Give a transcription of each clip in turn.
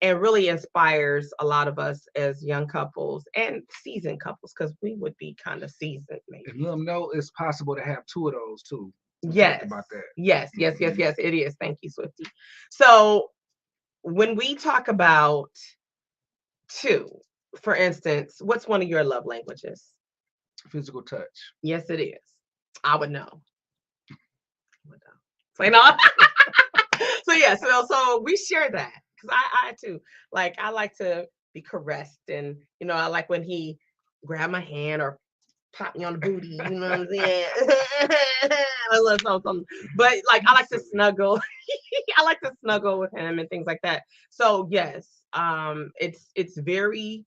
and really inspires a lot of us as young couples and seasoned couples, because we would be kind of seasoned maybe. And let them know it's possible to have two of those too. We Yes. talked about that. Yes, it is. Thank you, Swifty. So when we talk about two, for instance, what's one of your love languages? Physical touch. Yes, it is. I would know. So, you know. So yeah, so we share that, because I too, like, I like to be caressed, and I like when he grab my hand or pop me on the booty, you know what I'm saying? I love something. But like, I like to snuggle. I like to snuggle with him and things like that. So yes, it's very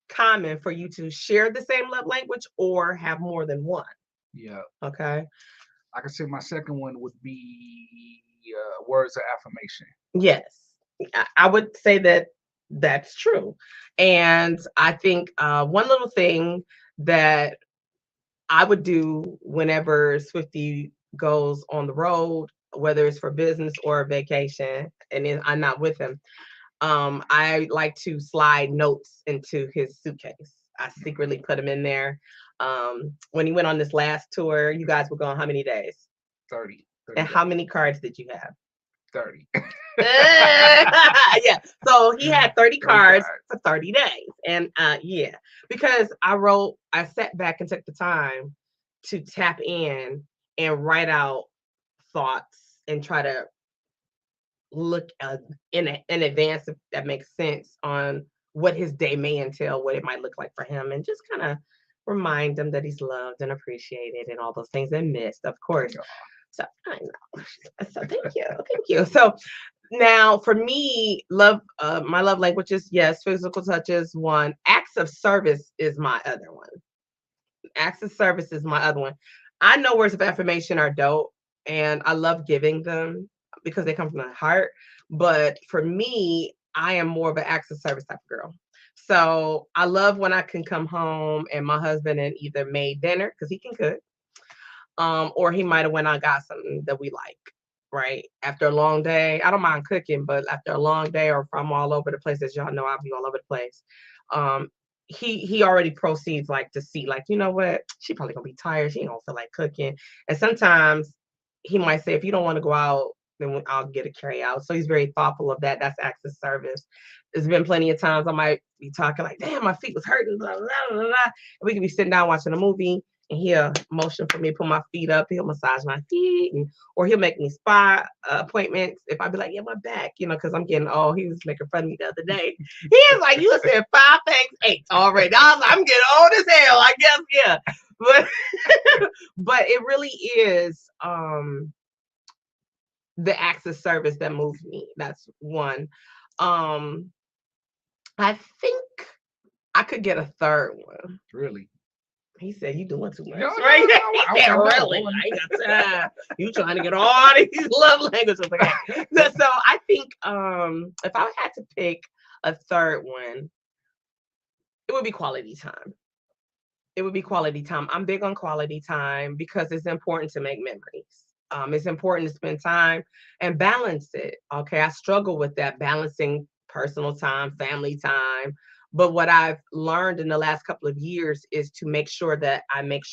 common for you to share the same love language or have more than one. Yeah. Okay. I can say my second one would be words of affirmation. Yes, I would say that that's true. And I think one little thing that I would do whenever Swifty goes on the road, whether it's for business or vacation, and then I'm not with him, I like to slide notes into his suitcase. I secretly put them in there. When he went on this last tour, you guys were gone how many days? 30. And how many cards did you have? 30. Yeah. So he had 30 cards for 30 days. And yeah, because I sat back and took the time to tap in and write out thoughts and try to look in advance, if that makes sense, on what his day may entail, what it might look like for him, and just kind of remind him that he's loved and appreciated and all those things, and missed, of course. So I know. So thank you. So now for me, my love languages, yes, physical touch is one. Acts of service is my other one. Acts of service is my other one. I know words of affirmation are dope, and I love giving them because they come from the heart. But for me, I am more of an acts of service type of girl. So I love when I can come home and my husband had either made dinner, because he can cook, or he might have went and got something that we like, right? After a long day, I don't mind cooking, but after a long day, or if I'm all over the place, as y'all know, I'll be all over the place. Um, he already proceeds like to see, like, you know what, she probably gonna be tired. She ain't gonna feel like cooking. And sometimes he might say, if you don't want to go out, then I'll get a carry out. So he's very thoughtful of that. That's acts of service. There's been plenty of times I might be talking like, damn, my feet was hurting, blah, blah, blah, blah. And we could be sitting down watching a movie, and he'll motion for me to put my feet up. He'll massage my feet, or he'll make me spa appointments. If I be like, yeah, my back, because I'm getting old. He was making fun of me the other day. He was like, you said 5 things, 8 already. I was like, I'm getting old as hell, I guess, yeah. But but it really is the acts of service that moves me. That's one. I think I could get a third one. Really? He said, you doing too much, No, right? no, He said, really? I ain't got time. You trying to get all these love languages. Okay. So I think if I had to pick a third one, it would be quality time. It would be quality time. I'm big on quality time because it's important to make memories. It's important to spend time and balance it. Okay. I struggle with that, balancing personal time, family time. But what I've learned in the last couple of years is to make sure that I make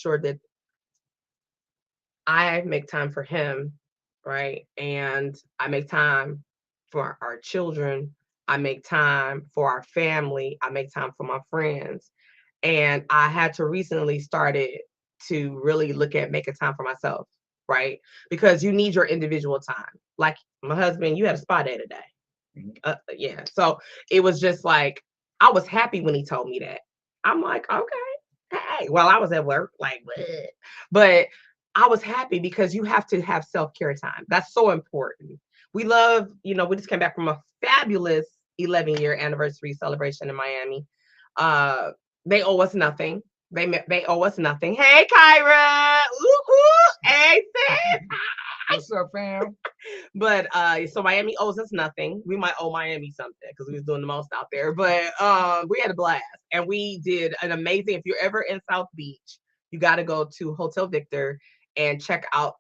time for him, right? And I make time for our children. I make time for our family. I make time for my friends. And I had to recently started to really look at making time for myself, right? Because you need your individual time. Like my husband, you had a spa day today. Yeah. So it was just like, I was happy when he told me that. I'm like, okay, hey. Well, I was at work, like, bleh. But I was happy because you have to have self-care time. That's so important. We just came back from a fabulous 11-year anniversary celebration in Miami. They owe us nothing. They owe us nothing. Hey, Kyra. Ooh, hey, sis. What's up, fam? But so Miami owes us nothing. We might owe Miami something because we was doing the most out there. But we had a blast, and we did an amazing. If you're ever in South Beach, you got to go to Hotel Victor and check out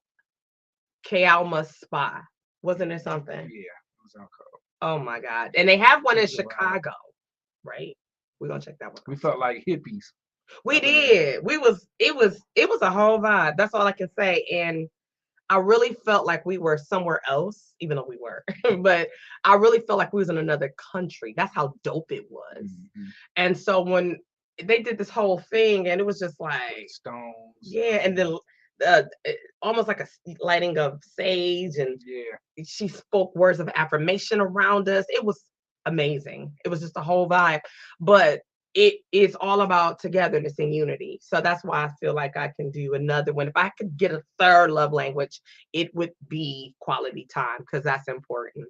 Kealma Spa. Wasn't there something? Yeah, it was on code. Oh my God. And they have one in It's a vibe. Chicago, right? We're gonna check that one We out. felt like hippies. We up in there. did. It was a whole vibe. That's all I can say. And I really felt like we were somewhere else, even though we were. But I really felt like we was in another country. That's how dope it was. Mhm. And so when they did this whole thing, and it was just like, Stones. yeah, and then almost like a lighting of sage, and Yeah. she spoke words of affirmation around us. It was amazing. It was just a whole vibe. But it is all about togetherness and unity. So that's why I feel like I can do another one. If I could get a third love language, it would be quality time, because that's important.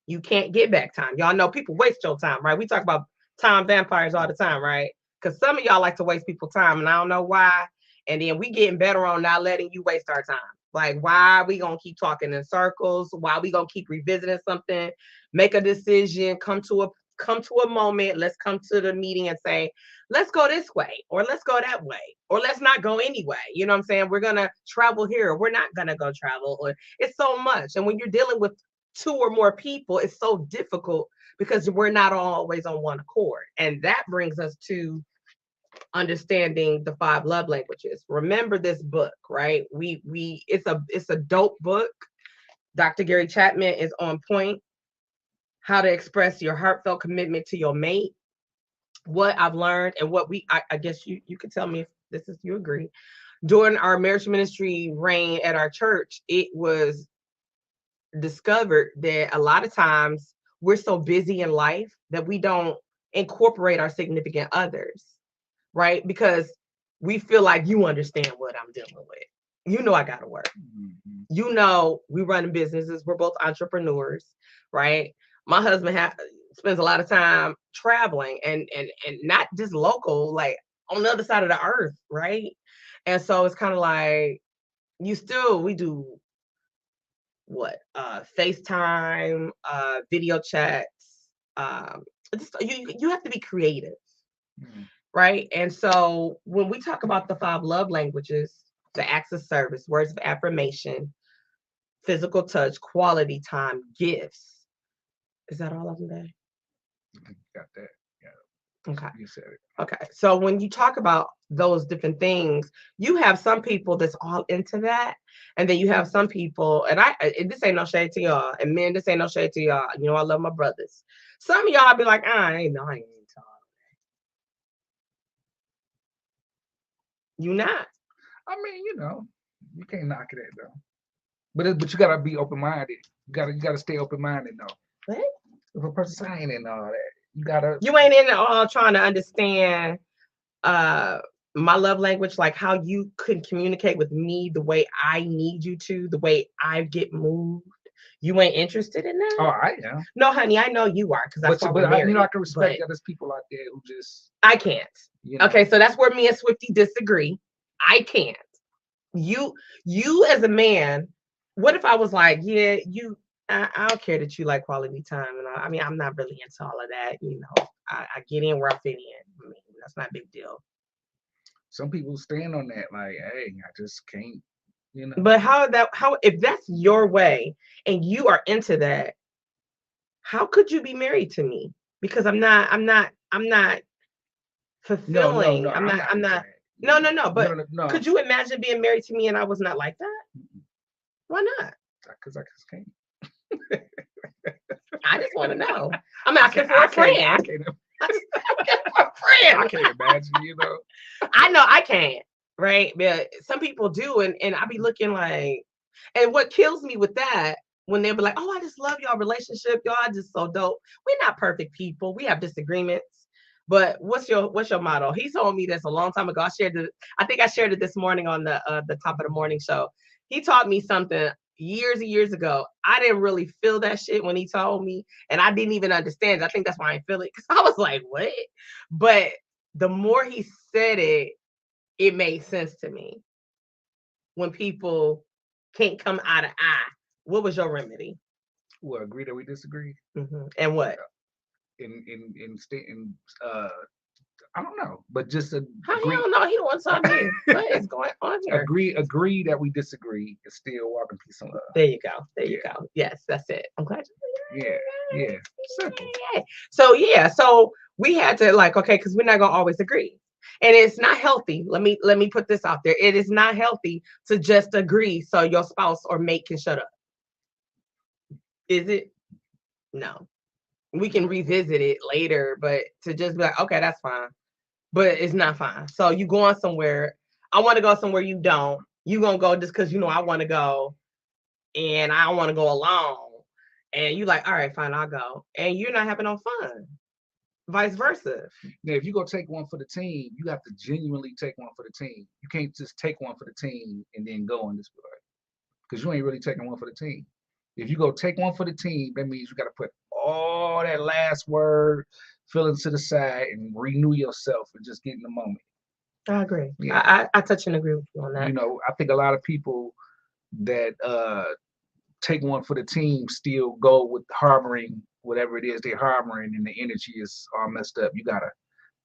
You can't get back time. Y'all know people waste your time, right? We talk about time vampires all the time, right? Because some of y'all like to waste people's time, and I don't know why. And then we getting better on not letting you waste our time. Like, why are we gonna keep talking in circles? Why are we gonna keep revisiting something? Make a decision, come to a moment. Let's come to the meeting and say, let's go this way, or let's go that way, or let's not go anyway. You know what I'm saying? We're gonna travel here, or we're not gonna go travel. Or it's so much. And when you're dealing with two or more people, it's so difficult because we're not always on one accord. And that brings us to understanding the five love languages. Remember this book, right? It's a dope book. Dr. Gary Chapman is on point. How to express your heartfelt commitment to your mate. What I've learned, and what I guess you could tell me if this is you agree. During our marriage ministry reign at our church, it was discovered that a lot of times we're so busy in life that we don't incorporate our significant others, right? Because we feel like you understand what I'm dealing with. You know, I gotta work. Mm-hmm. You know, we run businesses. We're both entrepreneurs, right? My husband spends a lot of time traveling, and not just local, like on the other side of the earth, right? And so it's kind of like we do what FaceTime, video chats. You have to be creative, right? And so when we talk about the five love languages, the acts of service, words of affirmation, physical touch, quality time, gifts. Is that all of them, Dave? Got that. Okay. You said it. Okay. So when you talk about those different things, you have some people that's all into that. And then you have some people, and this ain't no shade to y'all. And men, this ain't no shade to y'all. You know, I love my brothers. Some of y'all be like, I ain't into all that. You not. I mean, you can't knock it at though. But you gotta be open minded. You gotta stay open minded though. What? If a person's saying and all that, you ain't in all trying to understand my love language, like how you can communicate with me the way I need you to, the way I get moved. You ain't interested in that? Oh, I am. No, honey, I know you are, because that's why we're married. I can respect that there's people out there who just. I can't. Okay, so that's where me and Swifty disagree. I can't. You as a man, what if I was like, yeah, I don't care that you like quality time, and I mean, I'm not really into all of that. I get in where I fit in. I mean, that's not a big deal. Some people stand on that, like, hey, I just can't, But how if that's your way and you are into that, how could you be married to me? Because I'm not fulfilling. No, I'm not. No. But no. Could you imagine being married to me and I was not like that? Why not? Because I just can't. I just want to know. I'm asking for a friend. I can't imagine, I know I can't, right? But some people do, and I be looking like, and what kills me with that, when they be like, oh, I just love y'all relationship, y'all just so dope. We're not perfect people. We have disagreements. But what's your motto? He told me this a long time ago. I think I shared it this morning on the top of the morning show. He taught me something years and years ago. I didn't really feel that shit when he told me, and I didn't even understand it. I think that's why I didn't feel it, because I was like, what? But the more he said it, it made sense to me. When people can't come eye to eye, what was your remedy? Well, agree that we disagree. Mm-hmm. And what? I don't know, but just How he agree. don't know? He don't want to talk to me. What is going on here? Agree that we disagree and still walk in peace and love. There you go. There you Yeah. go. Yes, that's it. I'm glad you. Yeah. Simple. So we had to like, okay, because we're not gonna always agree. And it's not healthy. Let me put this out there. It is not healthy to just agree so your spouse or mate can shut up. Is it? No. We can revisit it later, but to just be like, okay, that's fine. But it's not fine. So you going somewhere. I want to go somewhere you don't. You gonna go just because you know I want to go and I don't want to go alone. And you like, all right, fine, I'll go. And you're not having no fun. Vice versa. Now, if you go take one for the team, you have to genuinely take one for the team. You can't just take one for the team and then go on this way because you ain't really taking one for the team. If you go take one for the team, that means you got to put all that last word, feelings to the side, and renew yourself and just get in the moment. I agree. Yeah. I touch and agree with you on that. You know, I think a lot of people that take one for the team still go with harboring whatever it is they're harboring, and the energy is all messed up. You gotta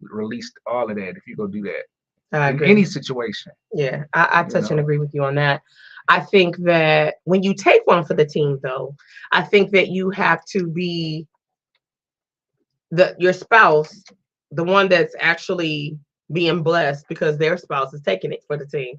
release all of that if you go do that I in agree. any situation. Yeah, I You touch and know. agree with you on that. I think that when you take one for the team, though, I think that you have to be your spouse, the one that's actually being blessed because their spouse is taking it for the team.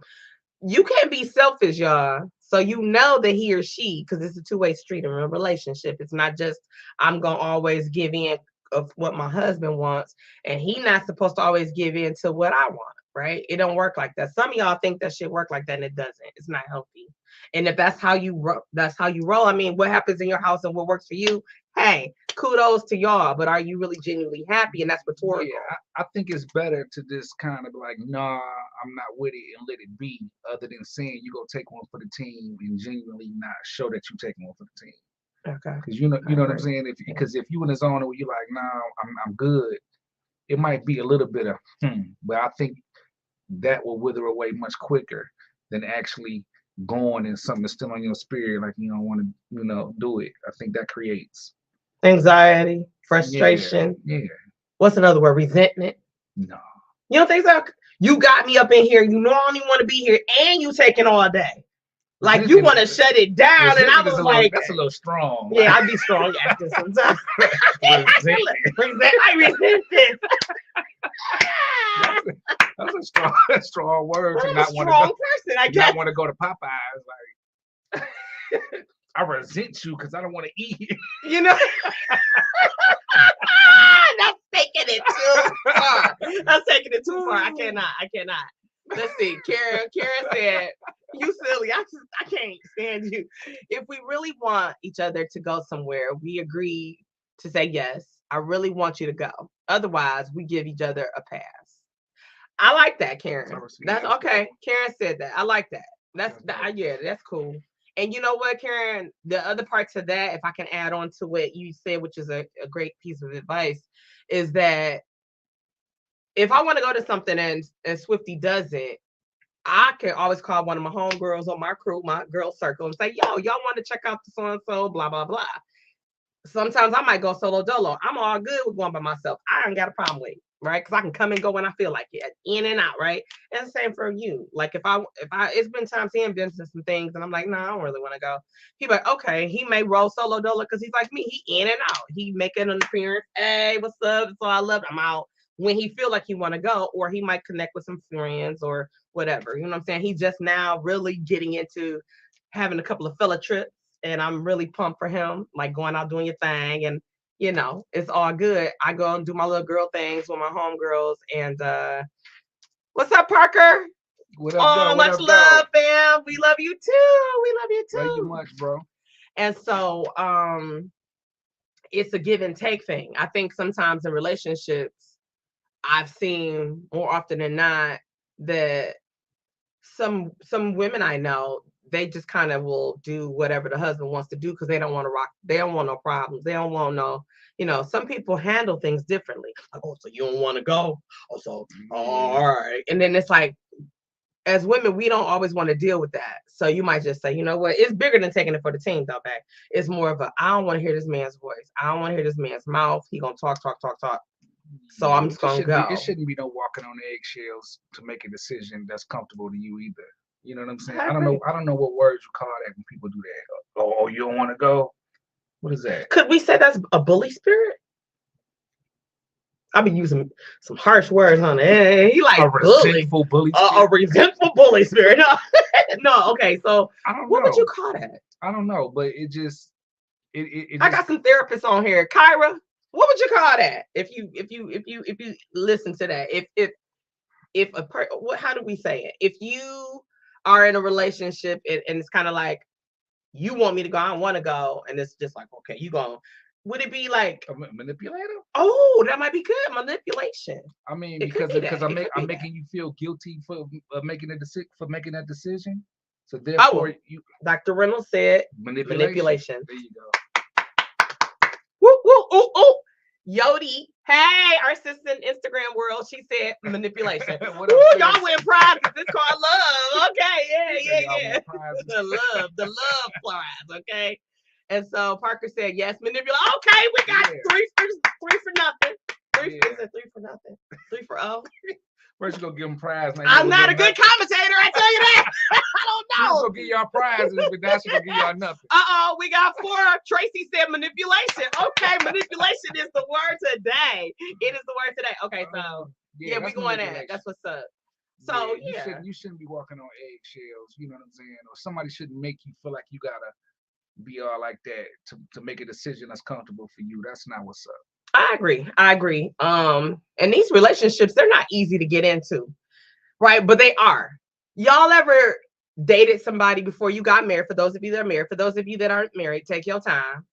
You can't be selfish, y'all. So you know that he or she, because it's a two-way street in a relationship. It's not just I'm gonna always give in of what my husband wants, and he not supposed to always give in to what I want, right? It don't work like that. Some of y'all think that shit work like that, and it doesn't. It's not healthy. And if that's how you that's how you roll. I mean, what happens in your house and what works for you? Hey, kudos to y'all. But are you really genuinely happy? And that's rhetorical. Yeah, I think it's better to just kind of like, nah, I'm not with it and let it be, other than saying you go take one for the team and genuinely not show that you taking one for the team. Okay. Because you know what I'm saying. Because if you in the zone where you're like, nah, I'm good, it might be a little bit of but I think that will wither away much quicker than actually going and something that's still on your spirit, like you don't want to, do it. I think that creates Anxiety, frustration. Yeah. What's another word? Resentment. No. You don't think so? You got me up in here. You know I don't even want to be here, and you taking all day. Like you want to shut it down, and I was like, "That's a little strong." Yeah, I'd be strong acting sometimes. I resent this. That's a strong word to I'm not a want strong to go. person. I guess. Not want to go to Popeyes. Like I resent you because I don't want to eat here. You know. That's taking it too far. That's taking it too far. I cannot. Let's see. Karen said, "You silly. I can't stand you." If we really want each other to go somewhere, we agree to say yes. I really want you to go. Otherwise, we give each other a pass. I like that, Karen. That's okay. Karen said that. I like that. That's cool. And you know what, Karen? The other part to that, if I can add on to what you said, which is a great piece of advice, is that if I want to go to something and Swifty does it, I can always call one of my homegirls on my crew, my girl circle, and say, yo, y'all want to check out the so-and-so, blah, blah, blah. Sometimes I might go solo dolo. I'm all good with going by myself. I ain't got a problem with it, right? Because I can come and go when I feel like it, in and out, right? And the same for you. Like if I, it's been times he been to some things, and I'm like, I don't really want to go. He like, okay, he may roll solo dolo because he's like me. He in and out. He make an appearance. Hey, what's up? That's all I love. I'm out when he feel like he want to go, or he might connect with some friends or whatever. You know what I'm saying? He's just now really getting into having a couple of fella trips. And I'm really pumped for him, like going out doing your thing. And, it's all good. I go and do my little girl things with my homegirls. And what's up, Parker? What up, much love, fam. We love you too. We love you too. Love you much, bro. And so it's a give and take thing. I think sometimes in relationships, I've seen more often than not that some women I know, they just kind of will do whatever the husband wants to do because they don't want to rock. They don't want no problems. They don't want no, some people handle things differently. Like, oh, so you don't want to go? Oh, so, all right. And then it's like, as women, we don't always want to deal with that. So you might just say, you know what? It's bigger than taking it for the team, though, back. It's more of I don't want to hear this man's voice. I don't want to hear this man's mouth. He going to talk. So I'm just gonna go. It shouldn't be no walking on eggshells to make a decision that's comfortable to you either. You know what I'm saying? I don't know what words you call that when people do that. Oh, you don't want to go? What is that? Could we say that's a bully spirit? I've been using some harsh words on it. Hey, he like a resentful bully spirit. A resentful bully spirit. No, no. Okay, so I don't know. What would you call that? I don't know, but it just. I got some therapists on here. Kyra, what would you call that? If you listen to that, how do we say it? If you are in a relationship and it's kind of like you want me to go, I don't want to go, and it's just like, okay, you go. Would it be like a manipulator? Oh, that might be good. Manipulation. I mean, because I'm making you feel guilty for making that decision. So therefore, Dr. Reynolds said manipulation. There you go. Woo, woo, ooh, ooh. Yodi, hey, our sister in Instagram world, she said manipulation. Ooh, y'all win prizes. This called love. Okay, yeah. The love prize. Okay. And so Parker said yes, manipulation. Okay, we got three for nothing. Three for nothing. 3 for oh. First, you gonna give them prize. I'm not a good commentator, I tell you that. I don't know. She's gonna give y'all prizes, but now she's gonna give y'all nothing. We got 4. Tracy said manipulation. Okay, manipulation is the word today. It is the word today. Okay, so we going at. That's what's up. So you shouldn't be walking on eggshells. You know what I'm saying? Or somebody shouldn't make you feel like you gotta be all like that to make a decision that's comfortable for you. That's not what's up. I agree. And these relationships, they're not easy to get into, right? But they are. Y'all ever dated somebody before you got married? For those of you that are married, for those of you that aren't married, take your time,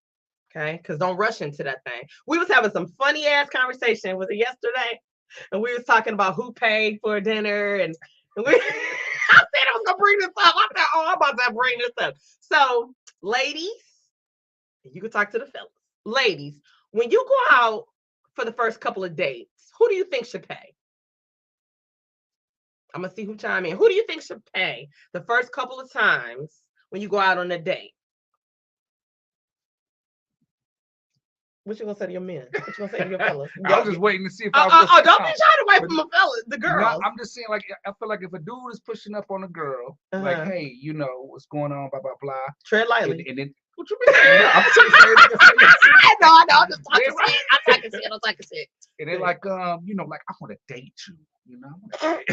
okay? Because don't rush into that thing. We was having some funny ass conversation. Was it yesterday? And we was talking about who paid for dinner, and we. I said I was gonna bring this up. I said, I'm about to bring this up. So, ladies, you can talk to the fellas. Ladies, when you go out for the first couple of dates, who do you think should pay? I'm going to see who chime in. Who do you think should pay the first couple of times when you go out on a date? What you going to say to your men? What you going to say to your fellas? I was just waiting to see if don't be trying to wait for my fellas, the girls. No, I'm just saying, like, I feel like if a dude is pushing up on a girl, like, hey, you know, what's going on, blah, blah, blah. Tread lightly. And then, what you mean? I'm just talking shit. And they're like, you know, like, I want to date you, you know? I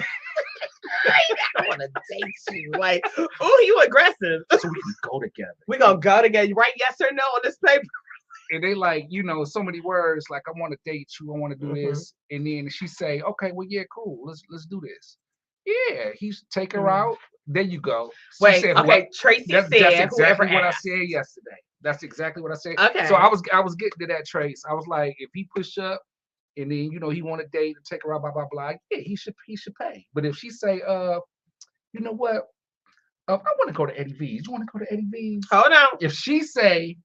want to date you. Like, oh, you aggressive. So we can go together. We're going to go together. You write yes or no on this paper. And they like, you know, so many words, like, I want to date you, I want to do this. And then she say, okay, well, yeah, cool. Let's do this. Yeah, he's take her out. There you go. She Wait, said, okay, Tracy said that's exactly what asked. I said yesterday. That's exactly what I said. Okay. So I was getting to that, Trace. I was like, if he push up and then, you know, he want to date and take her out, blah, blah, blah, yeah, he should pay. But if she say, you know what? I want to go to Eddie V's. You want to go to Eddie V's? Hold on. If she say,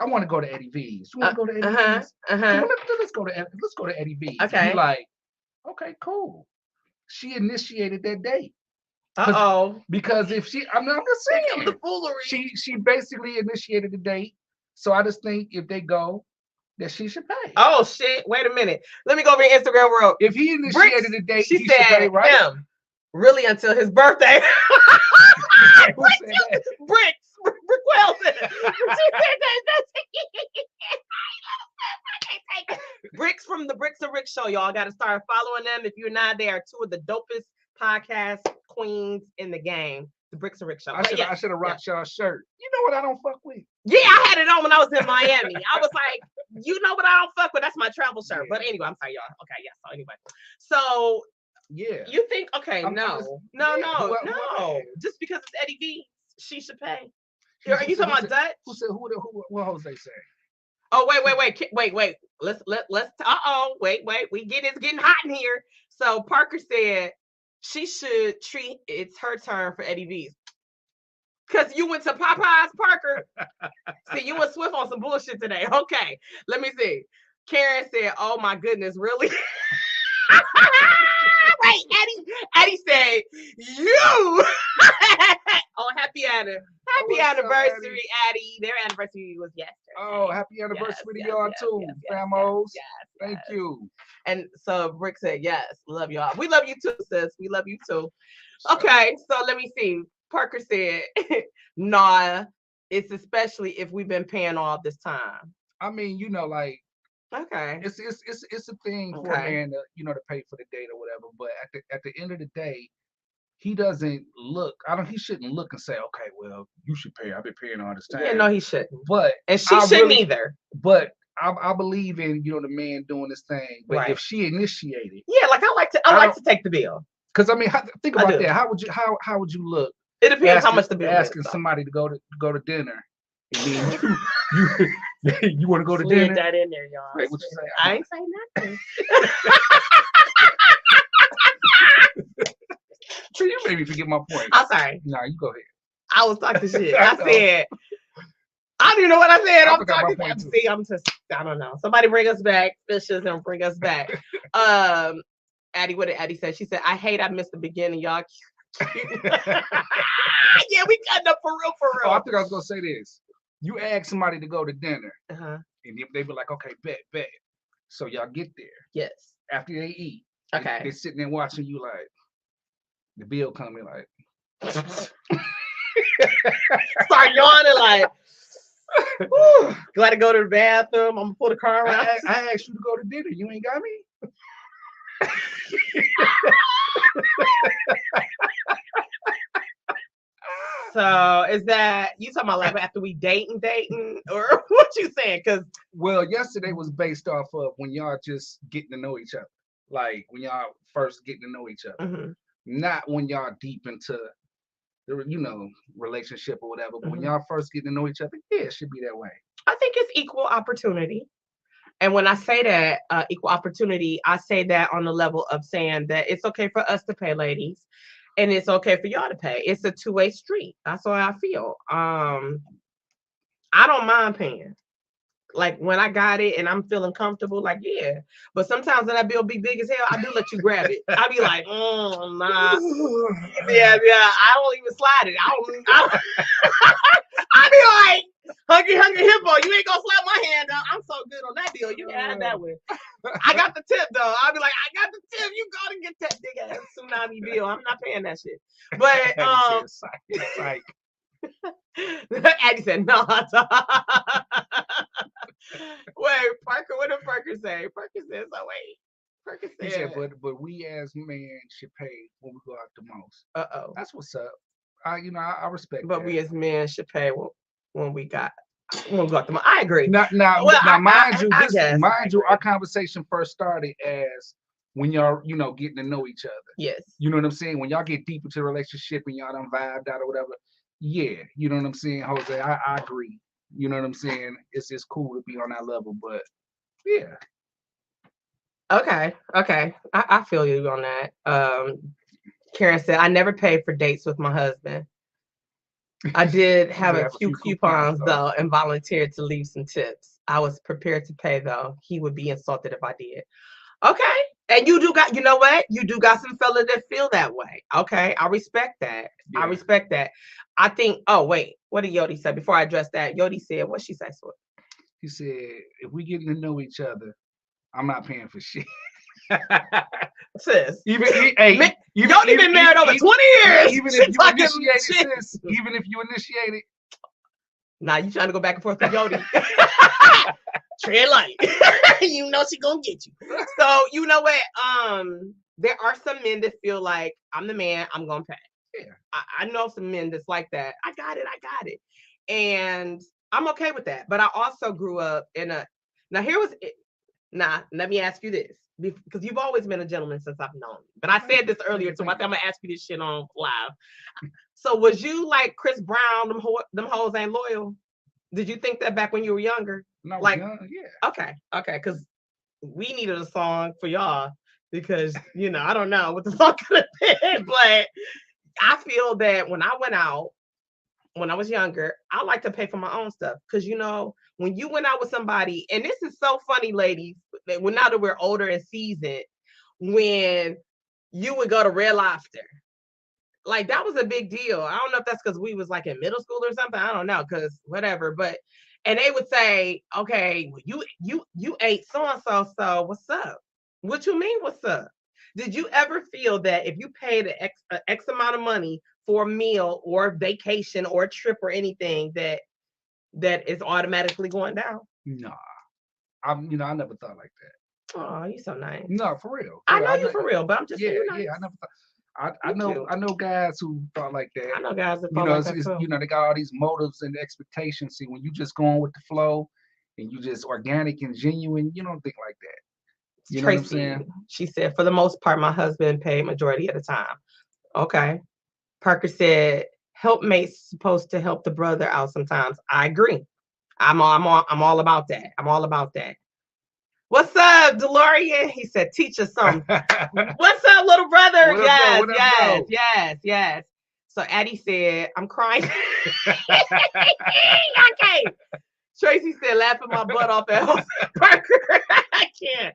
I want to go to Eddie V's. You want to go to Eddie V's? Let's go to Eddie V's. Okay. Be like, okay, cool. She initiated that date. Because if she, I'm just saying, the foolery. She basically initiated the date. So I just think if they go, that she should pay. Oh shit! Wait a minute. Let me go over to Instagram world. If he initiated the date, she he said should pay, right? Him. Really until his birthday. Who said that? Brick Wilson. Bricks from the Bricks and Rick show, y'all got to start following them. If you're not, they are 2 of the dopest podcast queens in the game. The Bricks and Rick show. I should have rocked y'all's shirt. You know what I don't fuck with? Yeah, I had it on when I was in Miami. I was like, you know what I don't fuck with? That's my travel shirt. Yeah. But anyway, I'm sorry, y'all. Okay, yeah. So anyway, so yeah, you think? Okay, no. Just because it's Eddie V, she should pay. Are you talking about Dutch? Who said? What Jose say? Oh wait. Let's. Wait. It's getting hot in here. So Parker said she should treat it's her turn for Eddie V's. Cause you went to Popeyes, Parker. See, you and Swift on some bullshit today. Okay, let me see. Karen said, "Oh my goodness, really?" Wait, Eddie said, "You." Oh, happy Adam. Happy What's up, anniversary, Addie. Their anniversary was yesterday. Oh, happy anniversary to y'all too, famos. Thank you. And so Rick said, yes, love y'all. We love you too, sis. We love you too. Okay, so let me see. Parker said, nah, it's especially if we've been paying all this time. I mean, you know, like, okay, it's a thing for a man to, you know, to pay for the date or whatever. But at the end of the day, he doesn't look. He shouldn't look and say, okay, well, you should pay. I've been paying all this time. Yeah, no, he shouldn't. But and she shouldn't either. But I believe in, you know, the man doing this thing. But if she initiated, yeah, like I like to take the bill. Because I mean, think about that. How would you look? It depends how much the bill is. Asking somebody to go to dinner, and then you want to go to dinner. That in there, y'all. Right, what you say? I ain't saying nothing. So you made me forget my point. I'm sorry. No, you go ahead. I was talking shit. I said, I don't even know what I said. I'm talking. See, I don't know. Somebody bring us back. Fishes and bring us back. Addie, what did Addie say? She said, I missed the beginning, y'all. Yeah, we cutting up for real. Oh, I think I was gonna say this. You ask somebody to go to dinner, and they be like, okay, bet. So y'all get there. Yes. After they eat, okay, they're sitting there watching you like the bill coming like. Start yawning like. Glad to go to the bathroom. I'm gonna pull the car around. I asked you to go to dinner. You ain't got me. So is that you talking about like after we dating, or what you saying? Because yesterday was based off of when y'all just getting to know each other, like when y'all first getting to know each other, not when y'all deep into the relationship or whatever. But when y'all first getting to know each other, yeah, it should be that way. I think it's equal opportunity. And when I say that equal opportunity, I say that on the level of saying that it's okay for us to pay, ladies, and it's okay for y'all to pay. It's a two-way street. That's how I feel. I don't mind paying. Like when I got it and I'm feeling comfortable, like yeah. But sometimes when that bill be big as hell, I do let you grab it. I be like, nah, yeah. I don't even slide it. I be like. Huggy hippo, you ain't gonna slap my hand out. I'm so good on that deal. You can have that one. I got the tip though. I'll be like, I got the tip. You gotta get that big ass tsunami bill. I'm not paying that shit. But psych. Addie said no. Wait, Parker, what did Parker say? Parker says, oh wait. Parker said, he said, but we as men should pay when we go out the most. That's what's up. I respect but that. We as men should pay when we go out the most. I agree. Now, mind you, our conversation first started as when y'all, getting to know each other. Yes. You know what I'm saying? When y'all get deep into the relationship and y'all done vibed out or whatever. Yeah, you know what I'm saying, Jose? I agree. You know what I'm saying? It's just cool to be on that level, but yeah. Okay. I feel you on that. Karen said, I never paid for dates with my husband. I did have a few coupons though and volunteered to leave some tips. I was prepared to pay though. He would be insulted if I did. Okay. And you do got, you know what? You do got some fellas that feel that way. Okay. I respect that. Yeah. I respect that. I think, what did Yodi say? Before I address that, Yodi said, what'd she say? He said, if we getting to know each other, I'm not paying for shit. Sis. Even Yodi been married over 20 years. Even if you initiate it. Nah, you trying to go back and forth with Yodi. Tread light. You know she gonna get you. So you know what? There are some men that feel like I'm the man, I'm gonna pay. Yeah. I know some men that's like that. I got it. And I'm okay with that. But I also grew up in let me ask you this. Because you've always been a gentleman since I've known you. But I said this earlier, so I think I'm gonna ask you this shit on live. So was you like Chris Brown, them hoes ain't loyal? Did you think that back when you were younger? No, like, young, yeah. Okay, because we needed a song for y'all because I don't know what the song could have been, but I feel that when I went out, when I was younger, I like to pay for my own stuff because when you went out with somebody, and this is so funny, ladies, now that we're older and seasoned, when you would go to Red Lobster like that was a big deal. I don't know if that's because we was like in middle school or something. I don't know, because whatever. But and they would say, okay, you ate so and so. So what's up? What you mean? What's up? Did you ever feel that if you paid an X amount of money for a meal or vacation or a trip or anything that is automatically going down? No, I never thought like that. Oh, you so nice. No, for real. I know you for real, but I'm just yeah, saying. Nice. yeah. I never thought. I know guys who thought like that. I know guys that thought like that too. They got all these motives and expectations. See, when you just going with the flow and you just organic and genuine, you don't think like that. You know what I'm saying? She said, for the most part, my husband paid majority of the time. Okay. Parker said, helpmate's supposed to help the brother out sometimes. I agree. I'm all about that. I'm all about that. What's up, DeLorean? He said, teach us something. What's up, little brother? Yes. So Addie said, I'm crying. Okay. Tracy said, laughing my butt off at home. Parker, I can't.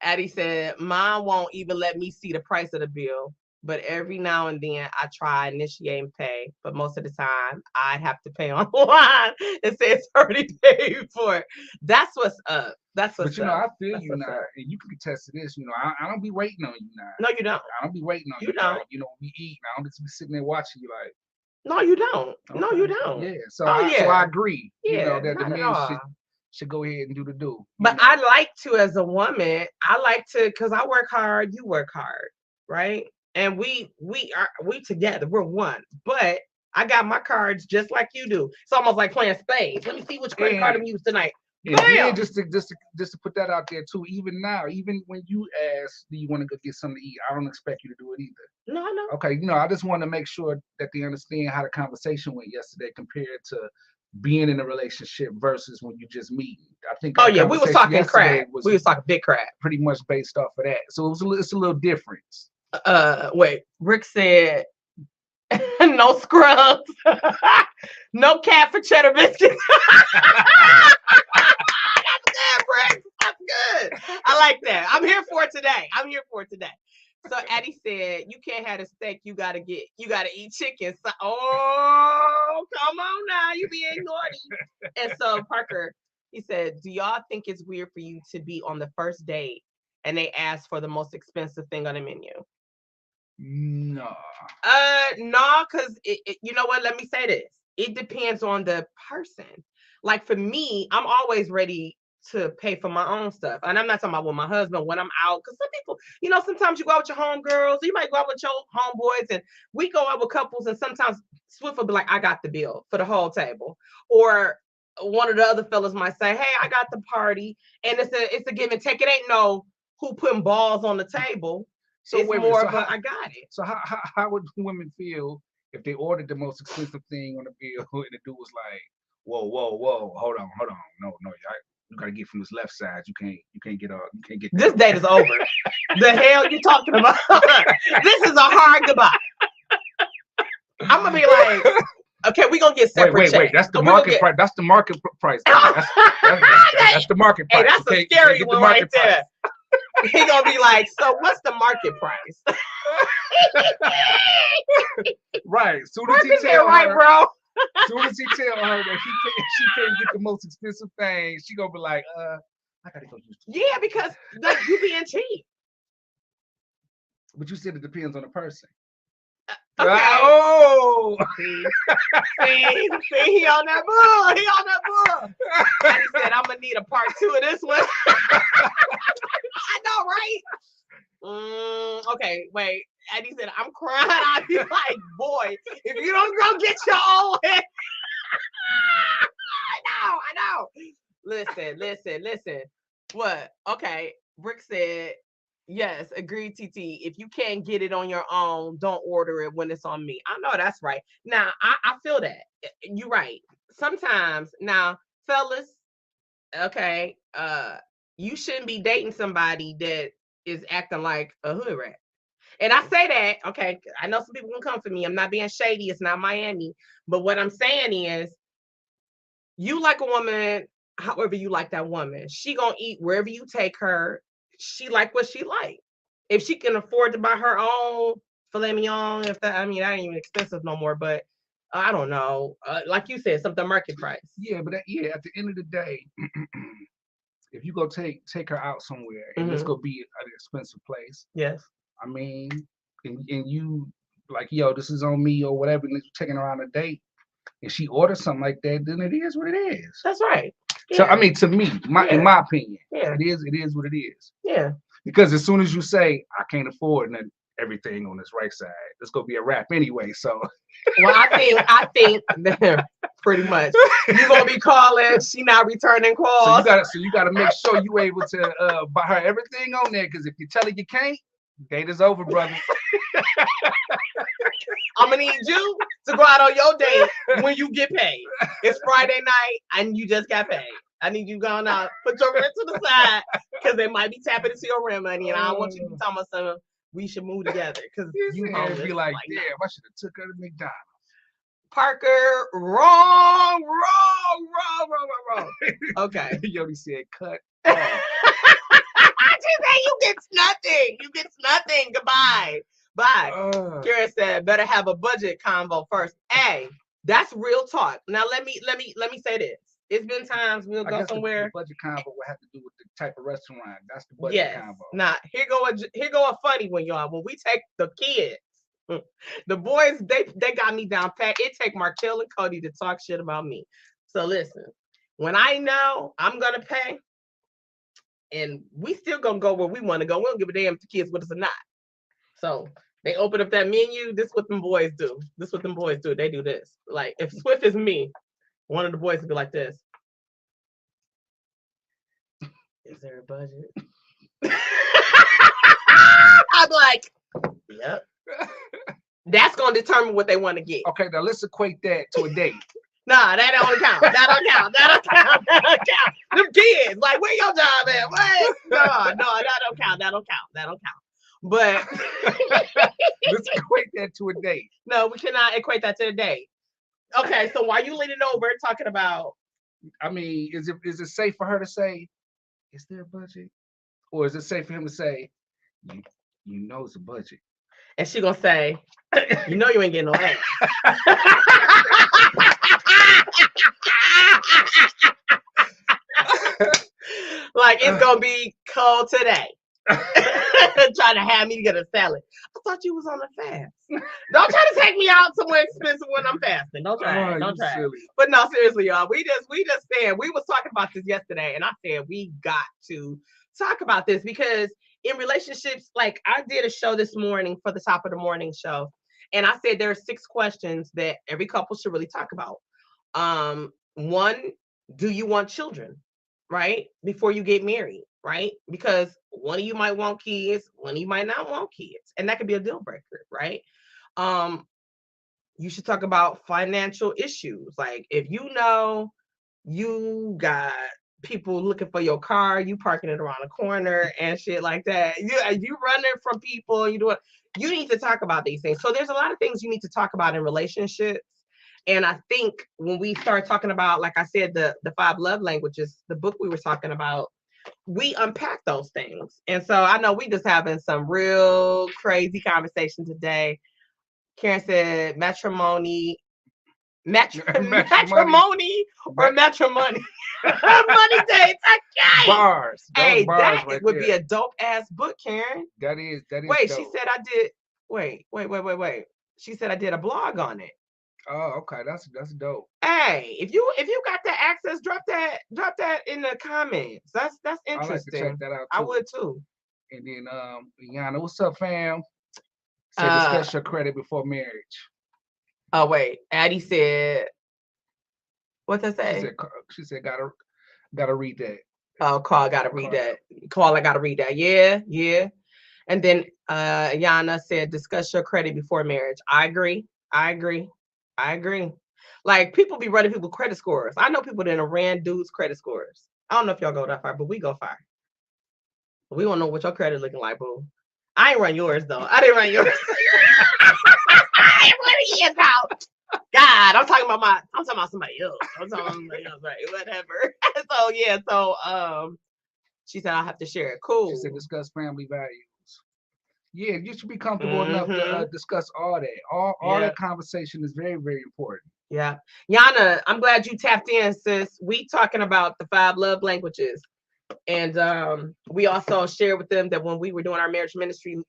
Addie said, Mom won't even let me see the price of the bill, but every now and then I try initiate and pay, but most of the time I have to pay online and say it's already paid for. That's what's up. That's what's up. But I feel you now, and you can attest to this. I don't be waiting on you now. No, you don't. I don't be waiting on you. You don't. We eat. I don't just be sitting there watching you like. No, you don't. Okay. No, you don't. Yeah. So I agree. Yeah. That the men should go ahead and do the do. But I like to, as a woman, because I work hard, you work hard, right? And we together, we're one. But I got my cards just like you do. It's almost like playing spades. Let me see which credit card I'm using tonight. And then just to put that out there too, even now, even when you ask, do you want to go get something to eat? I don't expect you to do it either. No. Okay, I just want to make sure that they understand how the conversation went yesterday compared to being in a relationship versus when you just meeting. I think. Oh yeah, we was talking crap. We was talking big crap. Pretty much based off of that. So it's a little difference. Wait. Rick said, no scrubs, no cat for cheddar biscuits. That's good, Rick. That's good. I like that. I'm here for it today. So Addie said, you can't have a steak. You gotta eat chicken. So, oh, come on now, you being naughty. And so Parker, he said, do y'all think it's weird for you to be on the first date and they ask for the most expensive thing on the menu? No. No, because you know what? Let me say this. It depends on the person. Like for me, I'm always ready to pay for my own stuff. And I'm not talking about with my husband when I'm out. Because some people, sometimes you go out with your homegirls, you might go out with your homeboys, and we go out with couples, and sometimes Swift will be like, I got the bill for the whole table. Or one of the other fellas might say, hey, I got the party. And it's a give and take. It ain't no who putting balls on the table. So it's more of I got it. So how would women feel if they ordered the most expensive thing on the bill and the dude was like, whoa, hold on. No, you gotta get from this left side. You can't get this date is over. The hell you talking about? This is a hard goodbye. I'm gonna be like, okay, we gonna get separate. Wait. That's the market price. That's the market price. That's the market price. Hey, that's a scary one right there. He gonna be like, so what's the market price? Right. Soon as he tell right, her, bro. Soon as he tell her that she can't get the most expensive thing, she gonna be like, I gotta go use. Yeah, because like you being cheap. But you said it depends on the person. Okay. Oh. See, he on that bull. I said I'm gonna need a part 2 of this one. I know, right? Okay, wait. And he said, I'm crying. I'd be like, boy, if you don't go get your own head. I know. Listen. What? Okay. Brick said, yes, agreed, TT. If you can't get it on your own, don't order it when it's on me. I know that's right. Now, I feel that. You're right. Sometimes, now, fellas, okay, you shouldn't be dating somebody that is acting like a hood rat. And I say that, okay, I know some people will come for me. I'm not being shady. It's not Miami. But what I'm saying is, you like a woman, however you like that woman. She gonna eat wherever you take her. She like what she like. If she can afford to buy her own filet mignon. If that, I mean, that ain't even expensive no more. But I don't know. Like you said, something market price. Yeah, but at the end of the day, if you go take her out somewhere and let's go be at an expensive place. Yes. I mean, and you like, yo, this is on me or whatever, and you're taking her on a date, and she orders something like that, then it is what it is. That's right. Yeah. So I mean, to me, in my opinion, it is what it is. Yeah. Because as soon as you say I can't afford everything on this right side, it's gonna be a wrap anyway. So, well, I think pretty much you're gonna be calling. She not returning calls. So you gotta make sure you able to buy her everything on there. Because if you tell her you can't, date is over, brother. I'm gonna need you to go out on your date when you get paid. It's Friday night and you just got paid. I need you going out, put your rent to the side because they might be tapping into your rent money, and I don't want you to be talking about something. We should move together because you homeless. Be like, damn, I should have took her to McDonald's. Parker, wrong. Okay. Yodi said, cut. I just say you get nothing. You get nothing. Goodbye. Bye. Karen said, better have a budget convo first. Hey, that's real talk. Now let me say this. It's been times we'll go somewhere. The budget convo will have to do with the type of restaurant. That's the budget convo. Now here go a funny one, y'all. When we take the kids, the boys, they got me down pat. It take Markel and Cody to talk shit about me. So listen, when I know I'm gonna pay, and we still gonna go where we want to go. We don't give a damn if the kids with us or not. So they open up that menu. This is what them boys do. They do this. Like if Swift is me, one of the boys would be like this. Is there a budget? I'm like, yep. That's gonna determine what they want to get. Okay, now let's equate that to a date. Nah, that don't count. That don't count. Them kids, like, where your job at? What? No, that don't count. But let's equate that to a date. No, we cannot equate that to a date. Okay, so why you leaning over talking about? I mean, is it safe for her to say, is there a budget? Or is it safe for him to say, you know it's a budget? And she gonna say, you know you ain't getting no ass. Like it's gonna be cold today. Trying to have me to get a salad. I thought you was on a fast. Don't try to take me out somewhere expensive when I'm fasting. Don't try. Don't try. Silly. But no, seriously, y'all. We just said we was talking about this yesterday, and I said we got to talk about this because in relationships, like I did a show this morning for the Top of the Morning show, and I said there are 6 questions that every couple should really talk about. 1, do you want children? Right? Before you get married, right? Because one of you might want kids, one of you might not want kids. And that could be a deal breaker, right? You should talk about financial issues. Like if you know you got people looking for your car, you parking it around the corner and shit like that. You running from people, you need to talk about these things. So there's a lot of things you need to talk about in relationships. And I think when we start talking about, like I said, the 5 love languages, the book we were talking about, we unpack those things. And so I know we just having some real crazy conversation today. Karen said matrimony or matrimony. Money dates. Okay. Bars. Hey, bars that right would there. be a dope ass book, Karen. That is. Wait, dope. she said I did. Wait. She said I did a blog on it. Oh, okay. That's dope. Hey, if you got that access, drop that in the comments. That's interesting. I like to check that out too. I would too. And then Yana, what's up, fam? Say discuss your credit before marriage. Oh wait, Addie said, what's that say? She said gotta read that. Oh, Carl, gotta read that. Carl, I gotta read that. Yeah. And then Yana said, discuss your credit before marriage. I agree. Like people be running people's credit scores. I know people that ran dudes' credit scores. I don't know if y'all go that far, but we go far. We don't know what your credit looking like, boo. I ain't run yours though. I didn't run yours. I ain't running yours out. God, I'm talking about somebody else. Right? Whatever. So she said I'll have to share it. Cool. She said discuss family values. Yeah, you should be comfortable enough to discuss all that. All that conversation is very, very important. Yeah. Yana, I'm glad you tapped in, sis. We talking about the 5 love languages. And we also shared with them that when we were doing our marriage ministry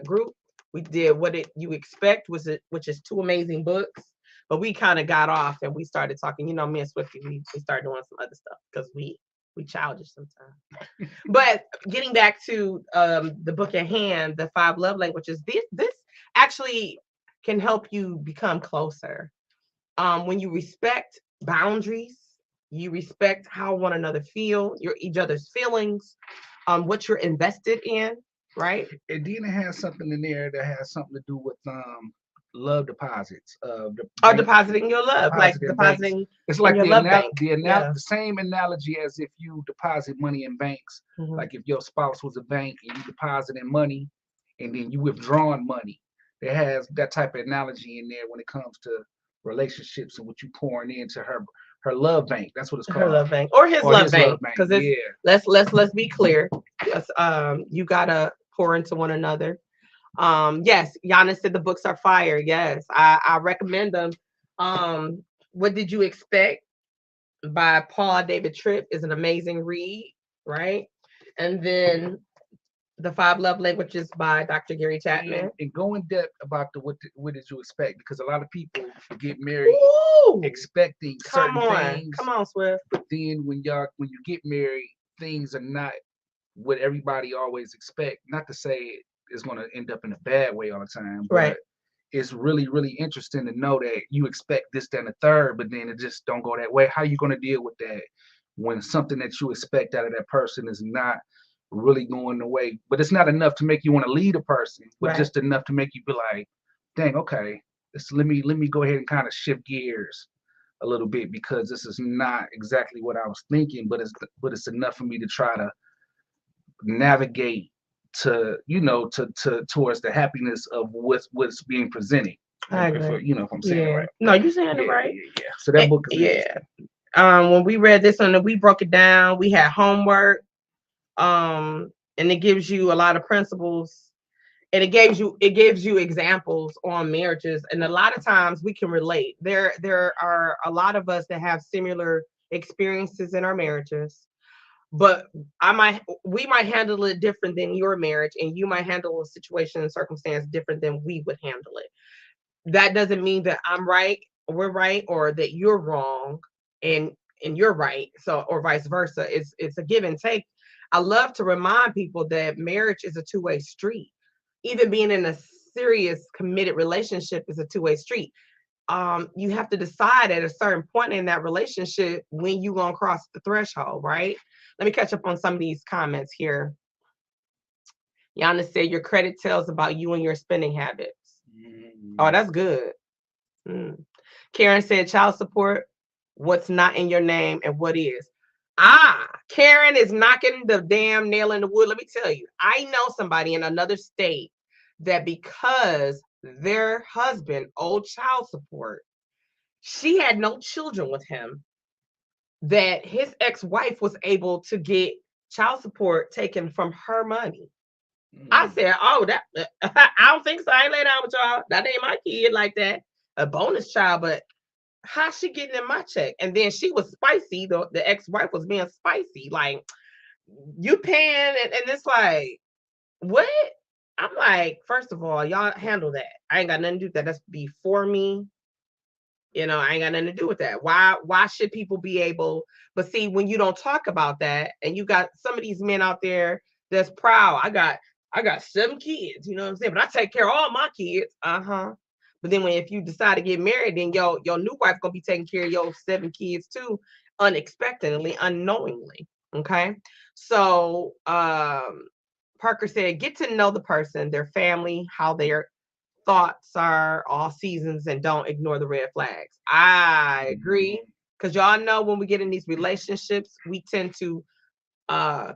group, we did What Did You Expect, which is 2 amazing books. But we kind of got off and we started talking, you know, me and Swifty, we started doing some other stuff because we childish sometimes. But getting back to the book at hand, the 5 love languages, this actually can help you become closer. When you respect boundaries, you respect how one another feel, each other's feelings, what you're invested in, right? And then it has something in there that has something to do with love deposits. Depositing your love, like depositing. It's like your love bank. the same analogy as if you deposit money in banks. Mm-hmm. Like if your spouse was a bank and you deposited money, and then you withdrawing money. It has that type of analogy in there when it comes to relationships and what you pouring into her love bank. That's what it's called. Her love bank or his love bank. Because let's be clear. You gotta pour into one another. Yes, Yana said the books are fire. Yes, I recommend them. What Did You Expect by Paul David Tripp is an amazing read, right? And then the 5 Love Languages by Dr. Gary Chapman. And go in depth about what did you expect, because a lot of people get married expecting certain things. Come on, Swift. But then when you get married, things are not what everybody always expect. Not to say it's going to end up in a bad way all the time, but right. It's really, really interesting to know that you expect this, then, a third, but then it just don't go that way. How are you going to deal with that when something that you expect out of that person is not really going the way? But it's not enough to make you want to lead a person, but just enough to make you be like, dang, okay, let me go ahead and kind of shift gears a little bit, because this is not exactly what I was thinking, but it's enough for me to try to navigate to towards the happiness of what's being presented. I agree. If I'm saying it right. No, you're saying it right. Yeah. So that book is when we read this one, we broke it down. We had homework, and it gives you a lot of principles, and it gives you examples on marriages, and a lot of times we can relate. There are a lot of us that have similar experiences in our marriages. But we might handle it different than your marriage, and you might handle a situation and circumstance different than we would handle it. That doesn't mean that I'm right, we're right, or that you're wrong and you're right. So, or vice versa. It's a give and take. I love to remind people that marriage is a two-way street. Even being in a serious committed relationship is a two-way street. You have to decide at a certain point in that relationship when you're gonna cross the threshold, right? Let me catch up on some of these comments here. Yana said your credit tells about you and your spending habits. Oh, that's good. Karen said child support, what's not in your name and what is. Karen is knocking the damn nail in the wood. Let me tell you, I know somebody in another state that because their husband owed child support, she had no children with him, that his ex-wife was able to get child support taken from her money. I said, I don't think so. I ain't lay down with y'all. That ain't my kid like that. A bonus child, but how's she getting in my check? And then she was spicy. The ex-wife was being spicy. Like, you paying, and it's like, what? I'm like, first of all, y'all handle that. I ain't got nothing to do with that. That's before me. I ain't got nothing to do with that. Why should people be able? But see, when you don't talk about that, and you got some of these men out there that's proud. I got 7 kids, you know what I'm saying? But I take care of all my kids. But then if you decide to get married, then your new wife gonna be taking care of your 7 kids too, unexpectedly, unknowingly. Okay. So Parker said, get to know the person, their family, how their thoughts are, all seasons, and don't ignore the red flags. I agree, because y'all know when we get in these relationships, we tend to